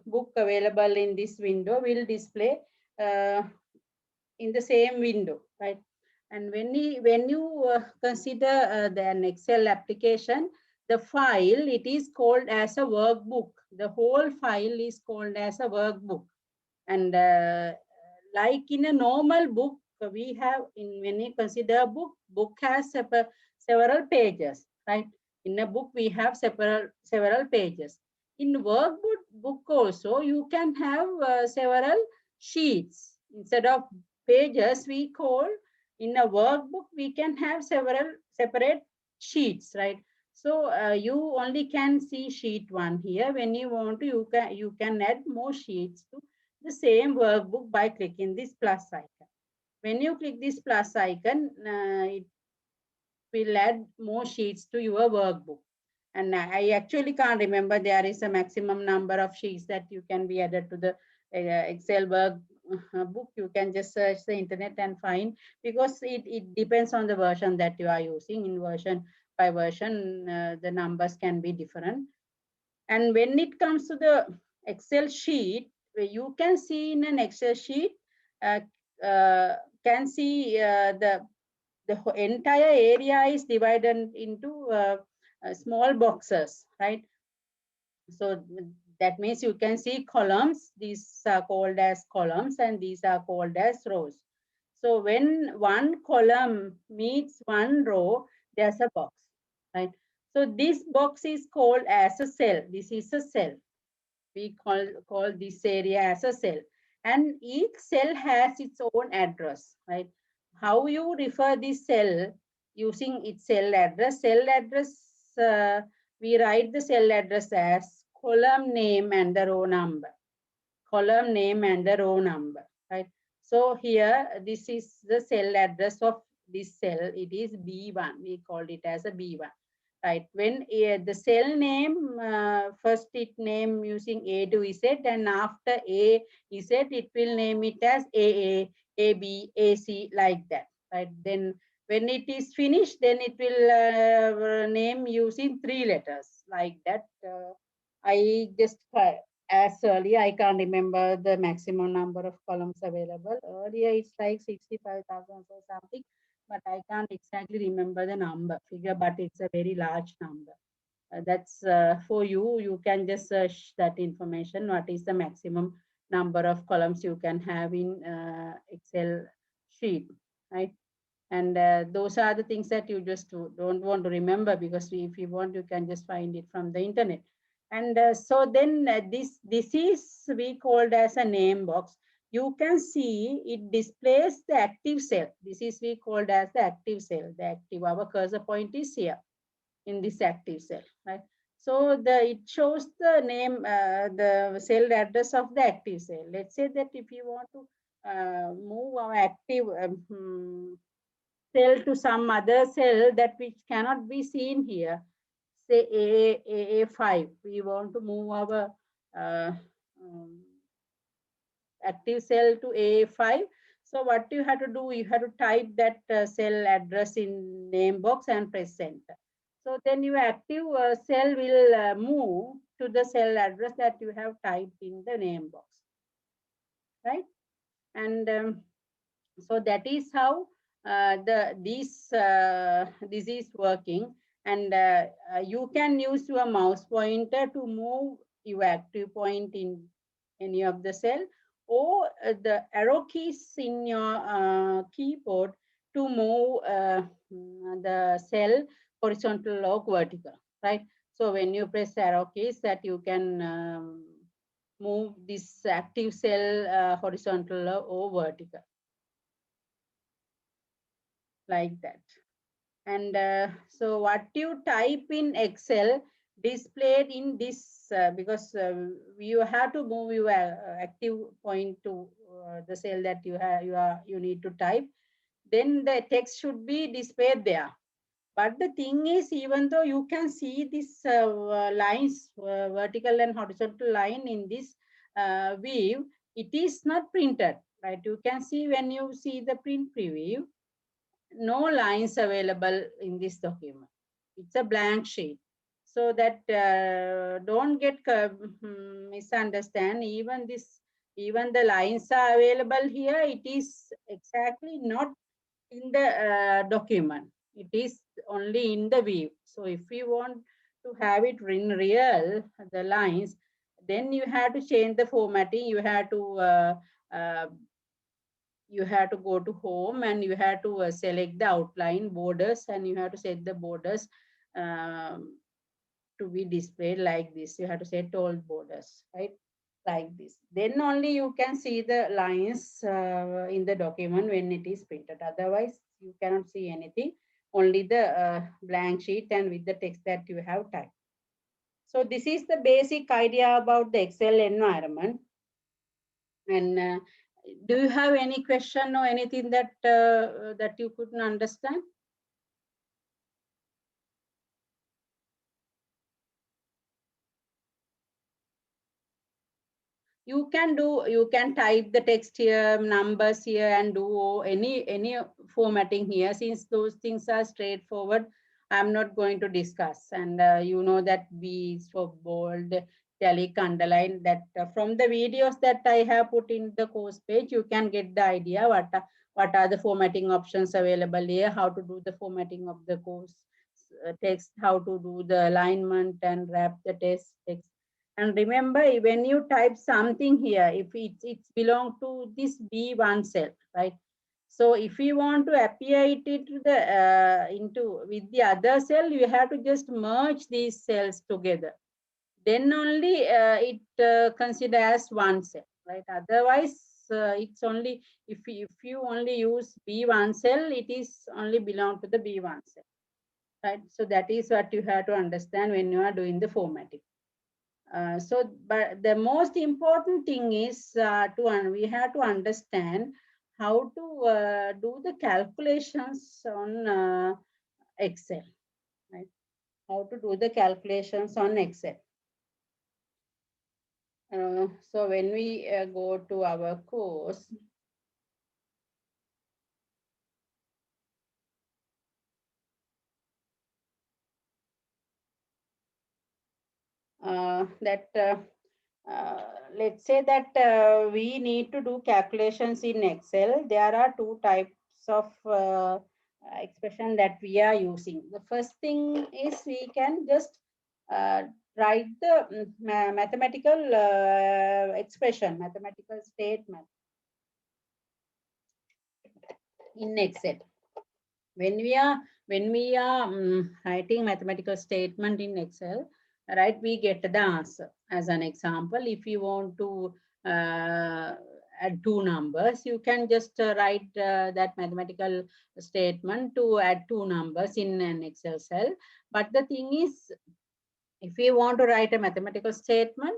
book available in this window will display in the same window, right? And when you consider an Excel application, the file, it is called as a workbook. The whole file is called as a workbook. And like in a normal book, we have, when you consider a book has several pages, right? In a book, we have several pages. In workbook book also, you can have several sheets. Instead of pages, we call, in a workbook, we can have several separate sheets, right? So you only can see sheet one here. When you want to, you can add more sheets to the same workbook by clicking this plus icon. When you click this plus icon, it will add more sheets to your workbook. And I actually can't remember, there is a maximum number of sheets that you can be added to the Excel book. You can just search the internet and find, because it depends on the version that you are using. In version by version, the numbers can be different. And when it comes to the Excel sheet, you can see in an Excel sheet, can see the entire area is divided into small boxes, right? So that means you can see columns. These are called as columns, and these are called as rows. So when one column meets one row, there's a box, right? So this box is called as a cell. This is a cell. We call this area as a cell. And each cell has its own address, right? how you refer this cell using its cell address. Cell address, we write the cell address as column name and the row number. Column name and the row number, right? So here, this is the cell address of this cell. It is B1. We called it as a B1, right? When the cell name, first it name using A to Z, and after A Z, it will name it as AA, AB, AC, like that, right? Then when it is finished, then it will name using 3 letters, like that. I just as earlier, I can't remember the maximum number of columns available. Earlier, it's like 65,000 or something, but I can't exactly remember the number figure, but it's a very large number. That's for you. You can just search that information. What is the maximum number of columns you can have in Excel sheet, right? And those are the things that you just don't want to remember, because if you want, you can just find it from the internet. And so then this is we called as a name box. You can see it displays the active cell. This is we called as the active cell. The active, our cursor point is here in this active cell, right? So it shows the name, the cell address of the active cell. Let's say that if you want to move our active cell to some other cell that which cannot be seen here, say AA5, we want to move our active cell to AA5. So what you have to do, you have to type that cell address in name box and press enter. So then your active cell will move to the cell address that you have typed in the name box, right? And so that is how this is working. And you can use your mouse pointer to move your active point in any of the cell, or the arrow keys in your keyboard to move the cell horizontal or vertical, right? So when you press arrow keys, that you can move this active cell horizontal or vertical, like that. And so what you type in Excel displayed in this, because you have to move your active point to the cell that you need to type, then the text should be displayed there. But the thing is, even though you can see this lines, vertical and horizontal line in this view, it is not printed, right? You can see when you see the print preview, no lines available in this document. It's a blank sheet. So that don't get misunderstand. Even the lines are available here. It is exactly not in the document. It is only in the view. So if you want to have it in real, the lines, then you have to change the formatting. You have to go to home, and you have to select the outline borders, and you have to set the borders to be displayed like this. You have to set all borders, right? Like this. Then only you can see the lines in the document when it is printed. Otherwise, you cannot see anything, only the blank sheet and with the text that you have typed. So this is the basic idea about the Excel environment. And do you have any question or anything that that you couldn't understand? You can type the text here, numbers here, and do any formatting here. Since those things are straightforward, I'm not going to discuss. And you know that B is for bold, italic, underline. That from the videos that I have put in the course page, you can get the idea what are the formatting options available here, how to do the formatting of the course text, how to do the alignment and wrap the text. And remember, when you type something here, if it's belong to this B1 cell, right? So if you want to appear it to the with the other cell, you have to just merge these cells together. Then only it considered as one cell, right? Otherwise, it's only if you only use B1 cell, it is only belong to the B1 cell, right? So that is what you have to understand when you are doing the formatting. But the most important thing is we have to understand how to do the calculations on Excel, right? How to do the calculations on Excel. So when we go to our course, let's say that we need to do calculations in Excel. There are two types of expression that we are using. The first thing is we can just write the mathematical expression, mathematical statement in Excel. When we are writing mathematical statement in Excel, right, we get the answer. As an example, if you want to add two numbers, you can just write that mathematical statement to add two numbers in an Excel cell. But the thing is, if you want to write a mathematical statement,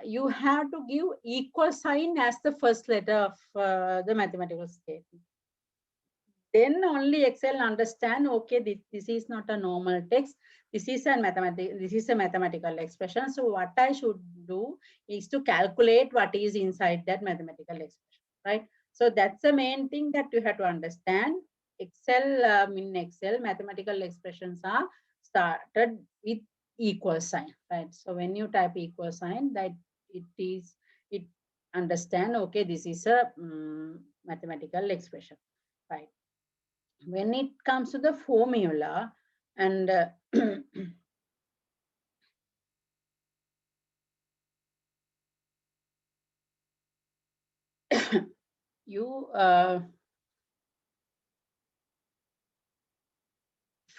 you have to give equal sign as the first letter of the mathematical statement. Then only Excel understand, okay, this is not a normal text. This is a mathematical expression. So what I should do is to calculate what is inside that mathematical expression, right? So that's the main thing that you have to understand. Excel, in Excel, mathematical expressions are started with equal sign, right? So when you type equal sign, that it understand, okay, this is a mathematical expression, right? When it comes to the formula and you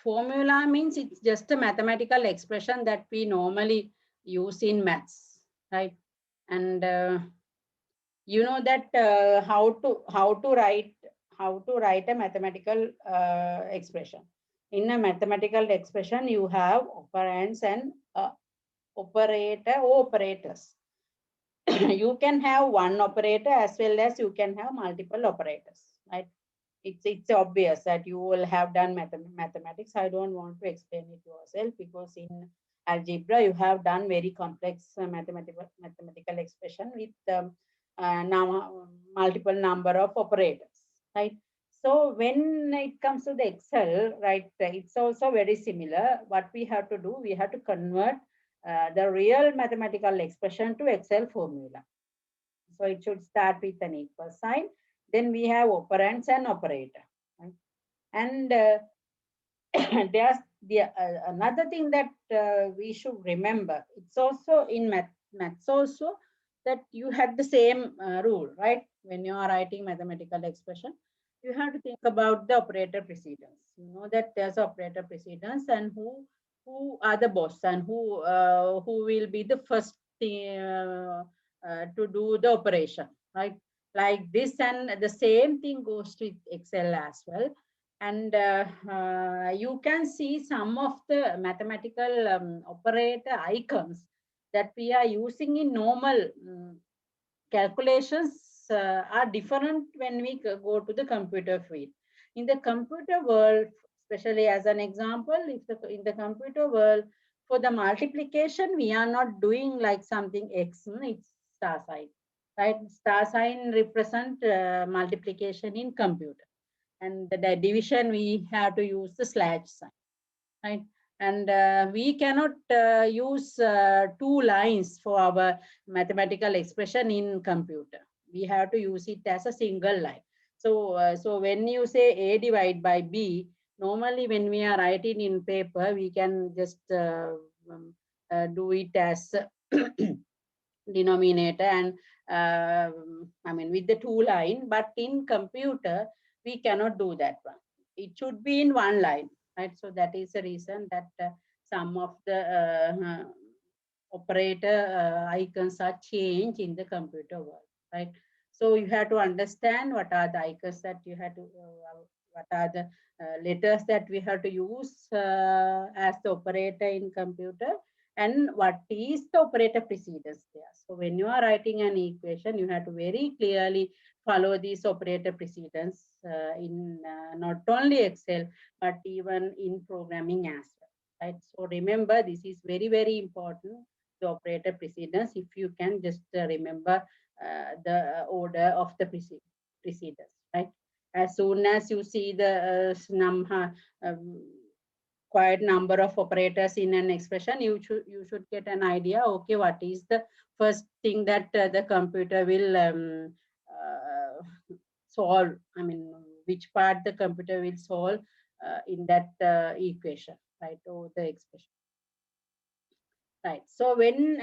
formula means it's just a mathematical expression that we normally use in maths, right? And you know that how to write a mathematical expression. In a mathematical expression, you have operands and operators. You can have one operator as well as you can have multiple operators, right? It's obvious that you will have done mathematics. I don't want to explain it yourself, because in algebra you have done very complex mathematical expression with now multiple number of operators, right? So when it comes to the Excel, right, it's also very similar. What we have to do, we have to convert the real mathematical expression to Excel formula. So it should start with an equal sign. Then we have operands and operator. Right? And there's another thing that we should remember. It's also in maths also that you had the same rule, right? When you are writing mathematical expression, you have to think about the operator precedence. You know that there's operator precedence and who are the boss and who will be the first to do the operation, right? Like this, and the same thing goes to Excel as well. And you can see some of the mathematical operator icons that we are using in normal calculations are different when we go to the computer field. In the computer world, especially as an example, in the computer world, for the multiplication, we are not doing like something X, it's star sign, right? Star sign represent multiplication in computer. And the division, we have to use the slash sign, right? And we cannot use two lines for our mathematical expression in computer. We have to use it as a single line. So when you say A divided by B, normally when we are writing in paper, we can just do it as denominator and I mean with the two line, but in computer, we cannot do that one. It should be in one line, right? So that is the reason that some of the operator icons are changed in the computer world, right? So you have to understand what are the icons that you have to, what are the letters that we have to use as the operator in computer, and what is the operator precedence there. So when you are writing an equation, you have to very clearly follow these operator precedence in not only Excel, but even in programming as well, right? So remember, this is very, very important, the operator precedence. If you can just remember the order of the precedence, right? As soon as you see the quite number of operators in an expression, you should get an idea, okay, what is the first thing that the computer will solve, I mean, which part the computer will solve in that equation, right, or the expression. Right. So when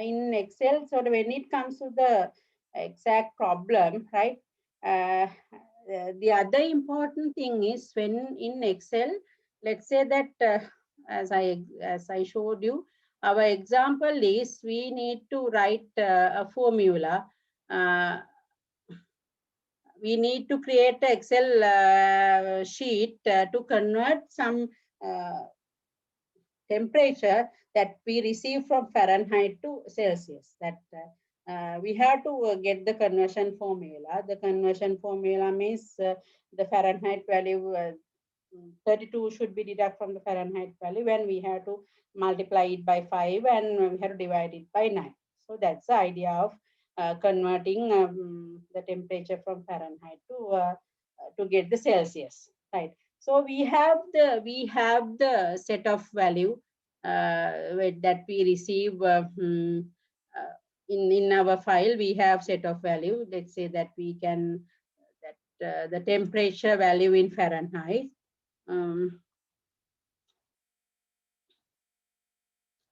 in Excel, so when it comes to the exact problem, right, the other important thing is when in Excel, let's say that as I showed you, our example is we need to write a formula. We need to create an Excel sheet to convert some temperature that we receive from Fahrenheit to Celsius. That we have to get the conversion formula. The conversion formula means the Fahrenheit value 32 should be deducted from the Fahrenheit value, when we have to multiply it by 5 and we have to divide it by 9. So that's the idea of converting the temperature from Fahrenheit to get the Celsius, right? So we have the set of value that we receive in our file. We have set of value. Let's say that we can the temperature value in Fahrenheit.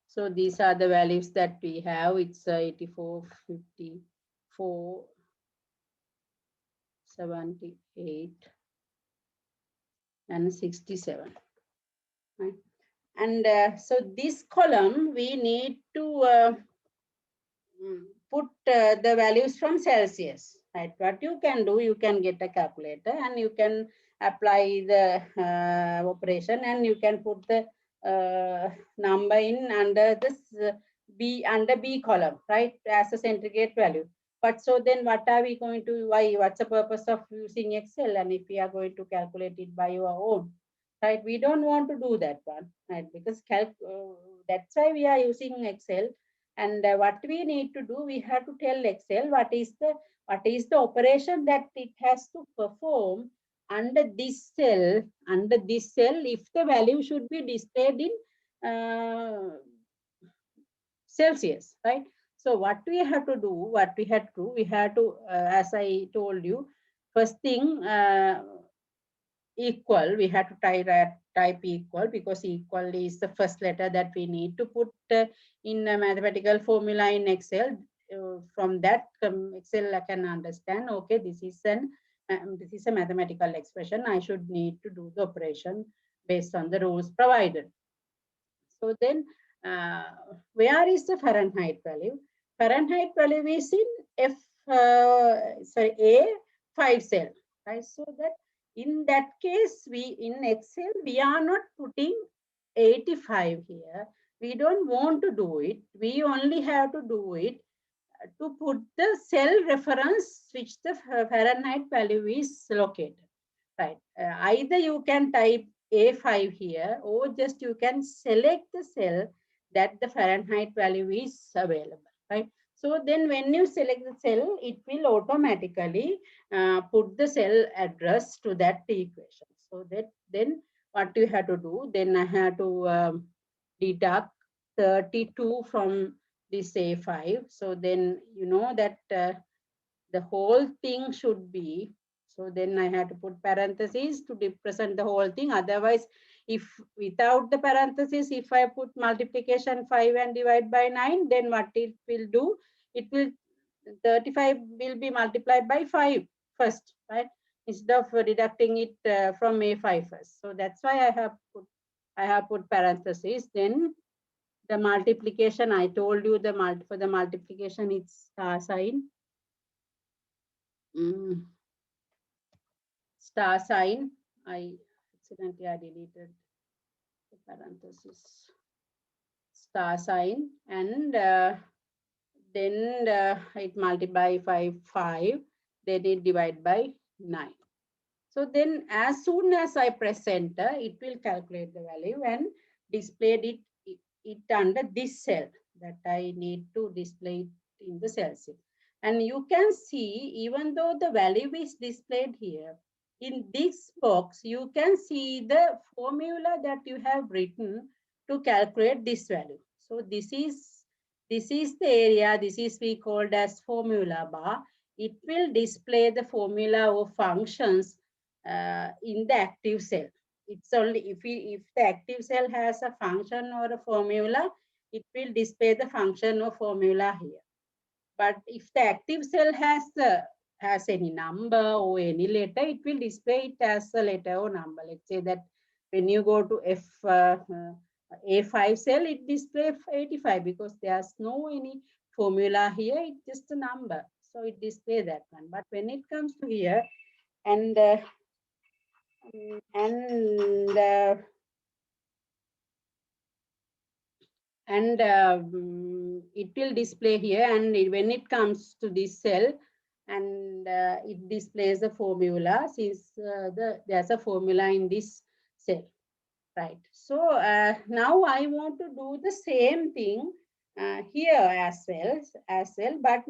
So these are the values that we have. It's 84, 54, 78, and 67. Right? And so this column, we need to put the values from Celsius. Right? What you can do, you can get a calculator and you can apply the operation, and you can put the number in under this B column, right, as a centigrade value. But so then what are we going to, what's the purpose of using Excel? And if we are going to calculate it by your own, right, we don't want to do that one, right, because that's why we are using Excel. And what we need to do, we have to tell Excel what is the operation that it has to perform under this cell, if the value should be displayed in Celsius, right? So what we have to do, we have to, as I told you, first thing, equal, we have to type equal, because equal is the first letter that we need to put in a mathematical formula in Excel. From that, Excel can understand, okay, this is a mathematical expression. I should need to do the operation based on the rules provided. So then, where is the Fahrenheit value? Fahrenheit value is in A5 cell, right? So that in that case, in Excel, we are not putting 85 here. We don't want to do it. We only have to do it to put the cell reference which the Fahrenheit value is located, right? Either you can type A5 here, or just you can select the cell that the Fahrenheit value is available, right? So then when you select the cell, it will automatically put the cell address to that equation. So that then what you have to do, then I have to deduct 32 from this A5. So then you know that the whole thing should be, so then I have to put parentheses to represent the whole thing. Otherwise, if without the parentheses, if I put multiplication 5 and divide by 9, then what it will do, it will 35 will be multiplied by 5 first, right? Instead of deducting it from A5 first. So that's why I have put parentheses. Then the multiplication, I told you for the multiplication, it's star sign. star sign. I accidentally deleted the parenthesis. Star sign, and then it multiply by 5, then it divide by 9. So then as soon as I press enter, it will calculate the value and display it under this cell that I need to display it in the cell sheet. And you can see, even though the value is displayed here, in this box, you can see the formula that you have written to calculate this value. So this is the area, this is we called as formula bar. It will display the formula of functions in the active cell. It's only if the active cell has a function or a formula, it will display the function or formula here. But if the active cell has any number or any letter, it will display it as a letter or number. Let's say that when you go to A5 cell, it displays 85 because there's no any formula here, it's just a number. So it displays that one. But when it comes to here, and it will display here, and when it comes to this cell, and it displays the formula since there's a formula in this cell, right? So now I want to do the same thing here as well, but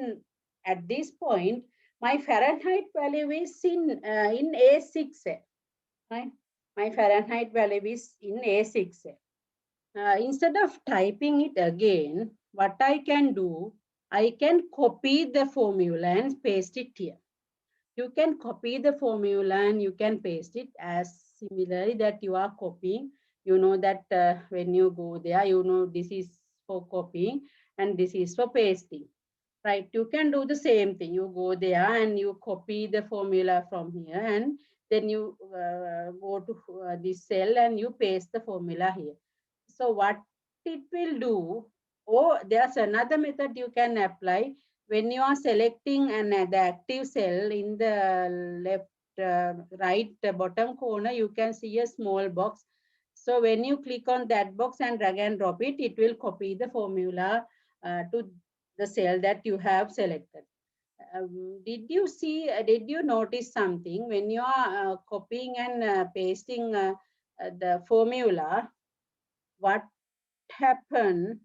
at this point my Fahrenheit value is in A6 cell, right? My Fahrenheit value is in A6 cell. Instead of typing it again, what I can do, I can copy the formula and paste it here. You can copy the formula and you can paste it as similarly that you are copying. You know that when you go there, you know this is for copying and this is for pasting, right? You can do the same thing. You go there and you copy the formula from here, and then you go to this cell and you paste the formula here. So what it will do, there's another method you can apply. When you are selecting the active cell in the left, right bottom corner, you can see a small box. So when you click on that box and drag and drop it, it will copy the formula to the cell that you have selected. Did you notice something when you are copying and pasting the formula? What happened?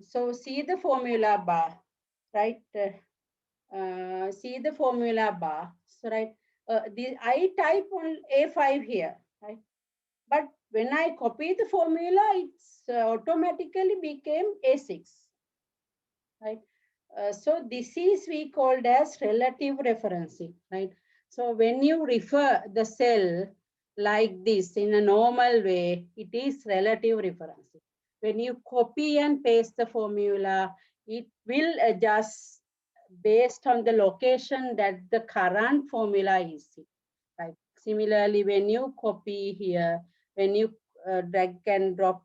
So see the formula bar, right? See the formula bar. So right, I type on A5 here, right? But when I copy the formula, it's automatically became A6, right? So this is we called as relative referencing, right? So when you refer the cell like this in a normal way, it is relative referencing. When you copy and paste the formula, it will adjust based on the location that the current formula is in, right? Similarly, when you copy here, when you drag and drop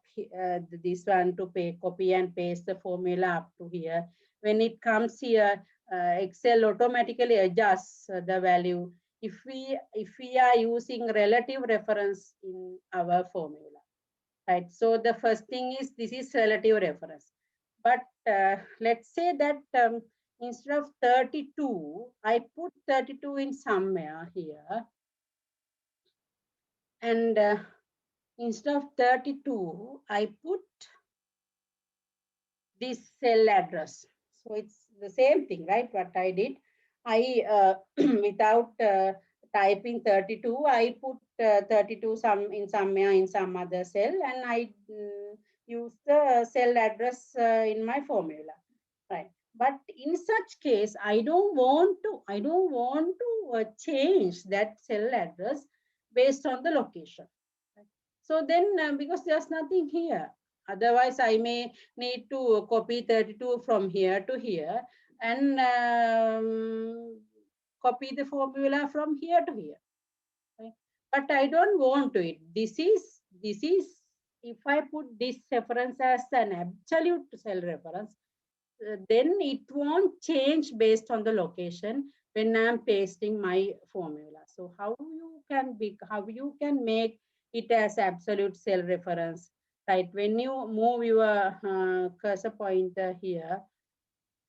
this one to copy and paste the formula up to here, when it comes here, Excel automatically adjusts the value if we are using relative reference in our formula, right? So the first thing is this is relative reference. But let's say that instead of 32, I put 32 in somewhere here, and instead of 32, I put this cell address. So it's the same thing, right? What I did, I without typing 32, I put 32 somewhere in some other cell, and I use the cell address in my formula, right? But in such case, I don't want to change that cell address based on the location. Right? So then, because there's nothing here, otherwise I may need to copy 32 from here to here and copy the formula from here to here. Right? But I don't want to it. This is if I put this reference as an absolute cell reference, then it won't change based on the location when I'm pasting my formula. So how you can make it as absolute cell reference, right? When you move your cursor pointer here,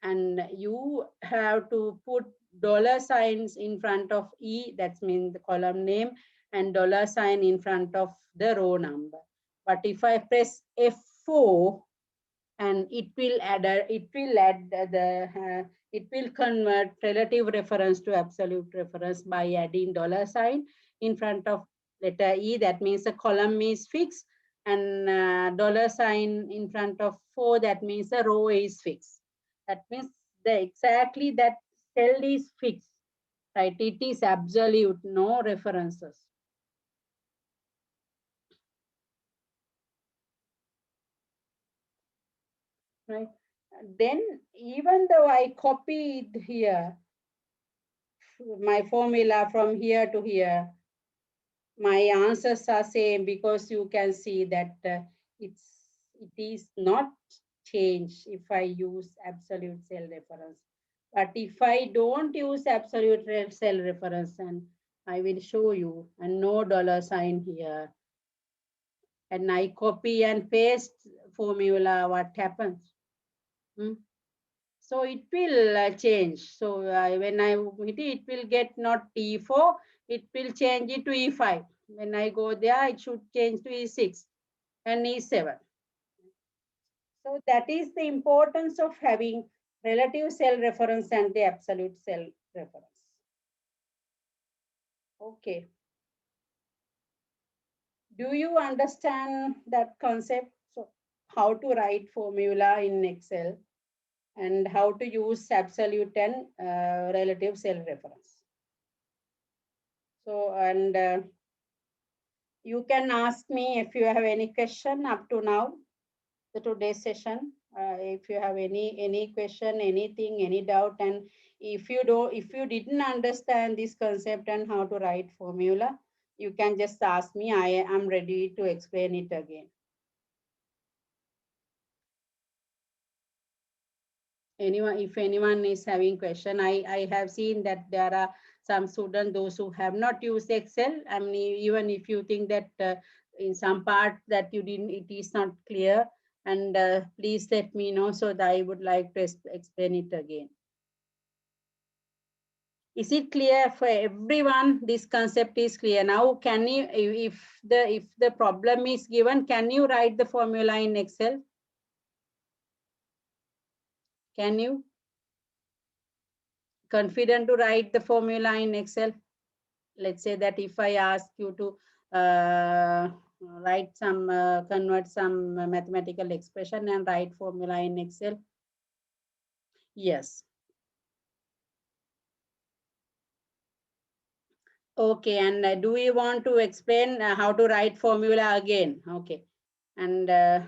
and you have to put dollar signs in front of E, that means the column name, and dollar sign in front of the row number. But if I press F4, and it will convert relative reference to absolute reference by adding dollar sign in front of letter E. That means the column is fixed, and dollar sign in front of 4, that means the row is fixed. That means exactly that cell is fixed, right? It is absolute, no references. Right? Then even though I copied here my formula from here to here, my answers are same, because you can see that it is not changed if I use absolute cell reference. But if I don't use absolute cell reference, and I will show you, and no dollar sign here, and I copy and paste formula, what happens? So it will change. So when I hit it, it will get not E4, it will change it to E5. When I go there, it should change to E6 and E7. So that is the importance of having relative cell reference and the absolute cell reference. Okay. Do you understand that concept? So how to write formula in Excel, and how to use absolute and relative cell reference. So, and you can ask me if you have any question up to now, the today's session. If you have any question, anything, any doubt, and if you didn't understand this concept and how to write formula, you can just ask me. I am ready to explain it again. If anyone is having question, I have seen that there are some students, those who have not used Excel. I mean, even if you think that in some part that you didn't, it is not clear, and please let me know, so that I would like to explain it again. Is it clear for everyone? This concept is clear. Now, can you, if the problem is given, can you write the formula in Excel? Can you? Confident to write the formula in Excel? Let's say that if I ask you to convert some mathematical expression and write formula in Excel. Yes. Okay, and do we want to explain how to write formula again? Okay, and the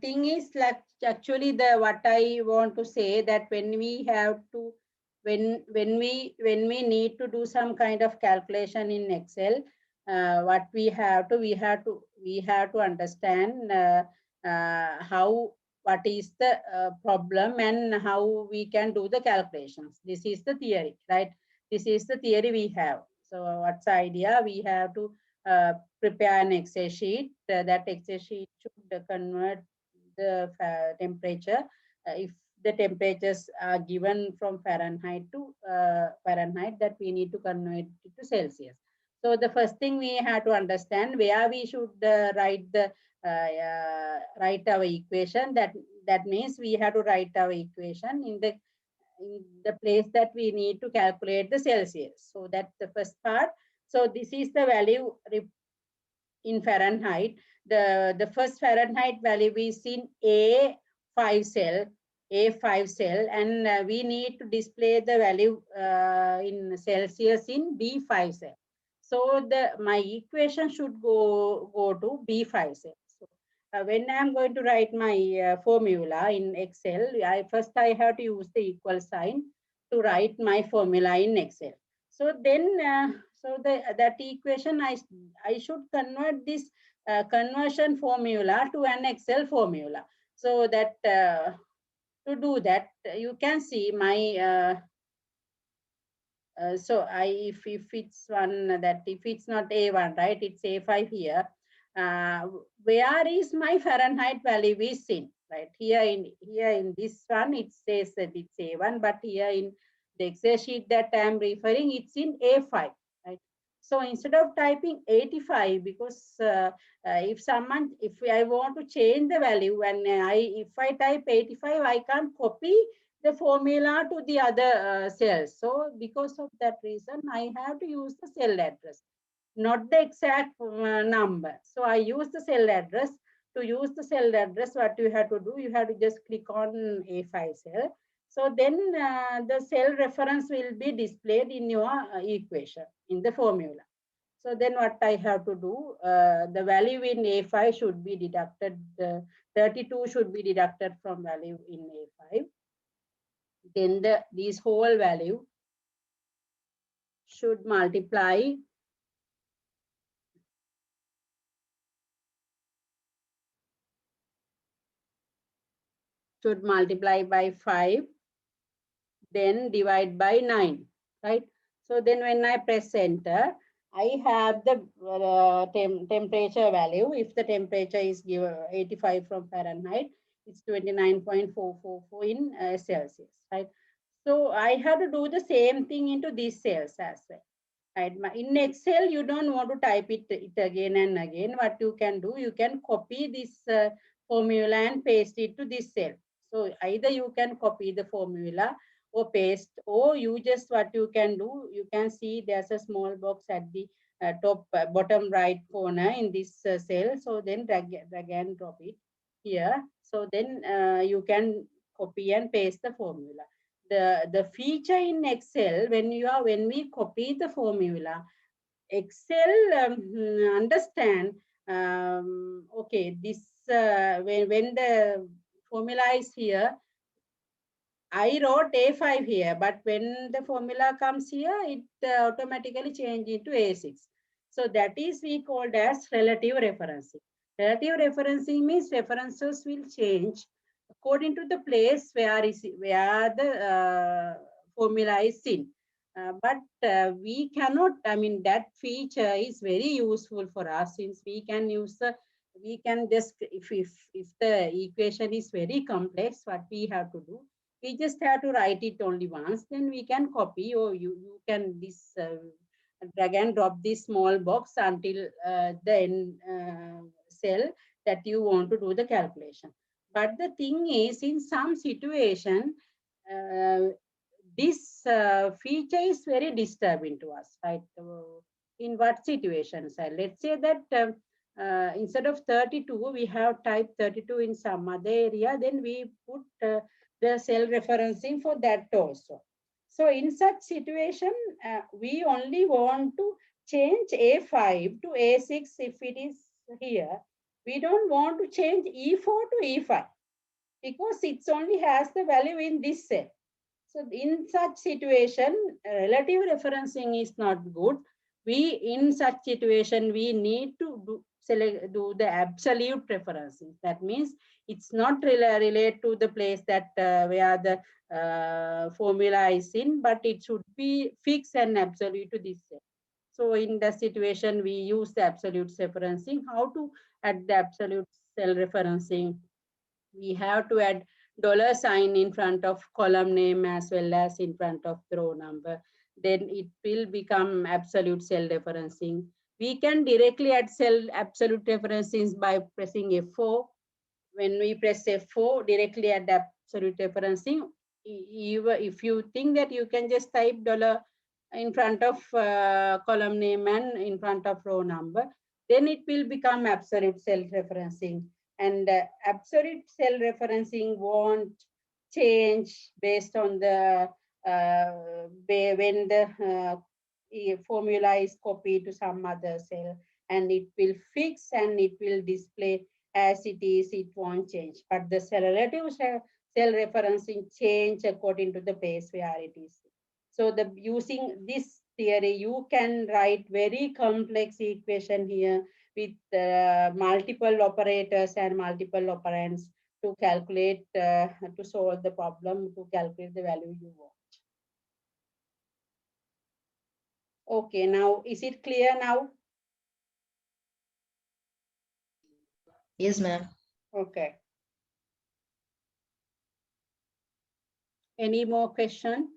thing is, like, actually what I want to say, that when we have to when we need to do some kind of calculation in Excel, what we have to understand what is the problem and how we can do the calculations. This is the theory, right? This is the theory we have. So what's the idea? We have to prepare an Excel sheet. That Excel sheet should convert the temperature. If the temperatures are given from Fahrenheit to Fahrenheit, that we need to convert it to Celsius. So the first thing we have to understand where we should write our equation. That means we have to write our equation in the place that we need to calculate the Celsius. So that's the first part. So this is the value in Fahrenheit. The first Fahrenheit value is in A5 cell, and we need to display the value in Celsius in B5 cell. So my equation should go to B5 cell. So when I'm going to write my formula in Excel, first I have to use the equal sign to write my formula in Excel. So then, that equation, I should convert this conversion formula to an Excel formula. So that to do that, you can see my so if it's one that if it's not A1, right, it's A5 here. Where is my Fahrenheit value is in, right? Here in this one, it says that it's A1, but here in the Excel sheet that I'm referring, it's in A5, right? So instead of typing 85, because if I want to change the value, and if I type 85, I can't copy the formula to the other cells. So because of that reason, I have to use the cell address, not the exact number. So I use the cell address. To use the cell address, what you have to do, you have to just click on A5 cell. So then the cell reference will be displayed in your equation, in the formula. So then what I have to do, the value in A5 should be deducted, 32 should be deducted from value in A5. Then these whole value should multiply by 5, then divide by 9, right? So then when I press enter, I have the temperature value. If the temperature is given 85 from Fahrenheit, it's 29.444 in Celsius, right? So I have to do the same thing into these cells as well. Right. In Excel, you don't want to type it again and again. What you can do, you can copy this formula and paste it to this cell. So either you can copy the formula or paste, or you just what you can do, you can see there's a small box at the top bottom right corner in this cell. So then drag and drop it here. So then you can copy and paste the formula. The feature in Excel, when we copy the formula, Excel understand, okay, this when the formula is here, I wrote A5 here, but when the formula comes here, it automatically changes into A6. So that is we called as relative referencing. Relative referencing means references will change according to the place where the formula is in. But we cannot, I mean, that feature is very useful for us, since we can we can just, if the equation is very complex, what we have to do, we just have to write it only once, then we can copy, or you can drag and drop this small box until the end cell that you want to do the calculation. But the thing is, in some situation, this feature is very disturbing to us, right? In what situations? Let's say that instead of 32, we have typed 32 in some other area, then we put the cell referencing for that also. So in such situation, we only want to change A5 to A6 if it is here. We don't want to change E4 to E5 because it only has the value in this cell. So in such situation, relative referencing is not good. In such situation, we need to do the absolute referencing. That means it's not relate to the place that where the formula is in, but it should be fixed and absolute to this cell. So in the situation, we use the absolute referencing. How to add the absolute cell referencing? We have to add $sign in front of column name as well as in front of the row number. Then it will become absolute cell referencing. We can directly add cell absolute referencing by pressing F4. When we press F4, directly add absolute referencing. If you think that you can just type $ in front of column name and in front of row number, then it will become absolute cell referencing. And absolute cell referencing won't change based on the when the formula is copied to some other cell, and it will fix and it will display as it is, it won't change. But the relative cell referencing change according to the place where it is. So using this theory, you can write very complex equation here with multiple operators and multiple operands to calculate, to solve the problem, to calculate the value you want. Okay, now is it clear now? Yes, ma'am. Okay. Any more question?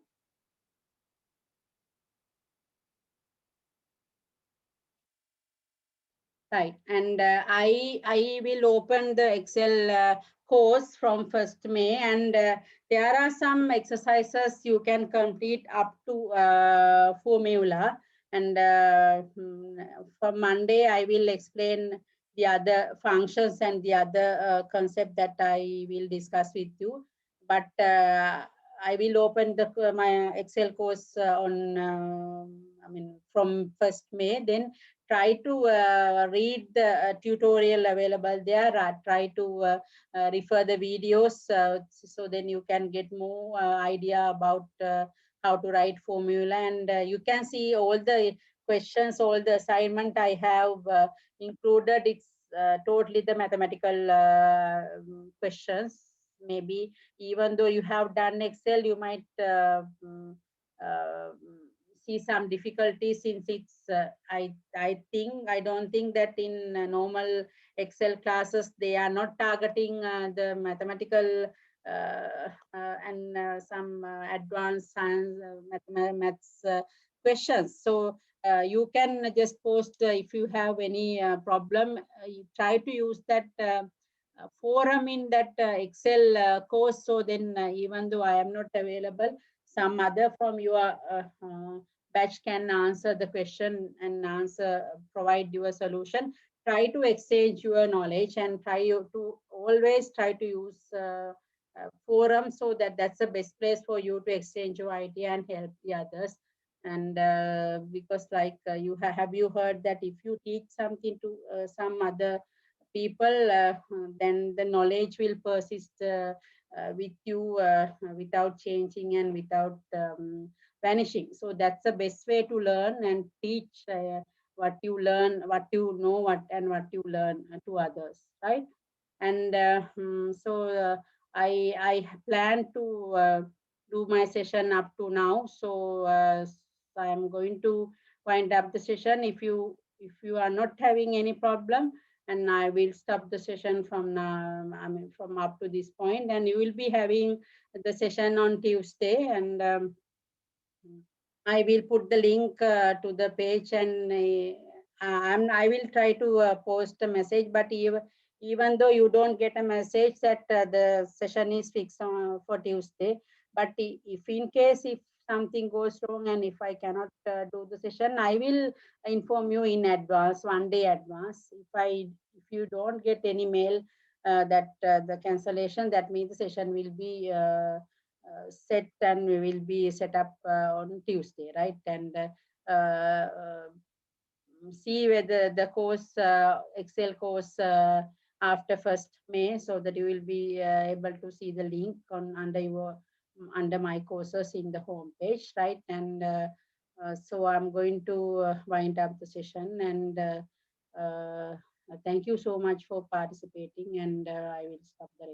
Right, and I will open the Excel course from 1st May, and there are some exercises you can complete up to formula. And for Monday, I will explain the other functions and the other concept that I will discuss with you. But I will open my Excel course on, from 1st May. Then try to read the tutorial available there. Try to refer the videos, so then you can get more idea about how to write formula, and you can see all the questions, all the assignment I have included. It's totally the mathematical questions. Maybe even though you have done Excel, you might see some difficulties, since it's I don't think that in normal Excel classes they are not targeting the mathematical and some advanced science maths questions. So you can just post if you have any problem. You try to use that forum in that Excel course. So then even though I am not available, some other from your batch can answer the question and provide you a solution. Try to exchange your knowledge, and to always try to use forum, so that's the best place for you to exchange your idea and help the others. And because like have you heard that if you teach something to some other people, then the knowledge will persist with you without changing and without vanishing. So that's the best way to learn and teach what you learn, what you know, what you learn to others, right? And I plan to do my session up to now. So I am going to wind up the session. If you are not having any problem, and I will stop the session from now, from up to this point, and you will be having the session on Tuesday. And I will put the link to the page, and I will try to post a message. But even though you don't get a message that the session is fixed for Tuesday, but if in case if something goes wrong and if I cannot do the session, I will inform you in advance, 1 day advance. If you don't get any mail that the cancellation, that means the session will be set, and we will be set up on Tuesday, right? And see whether the course, Excel course after 1st May, so that you will be able to see the link under my courses in the home page, right? And so I'm going to wind up the session, and thank you so much for participating, and I will stop the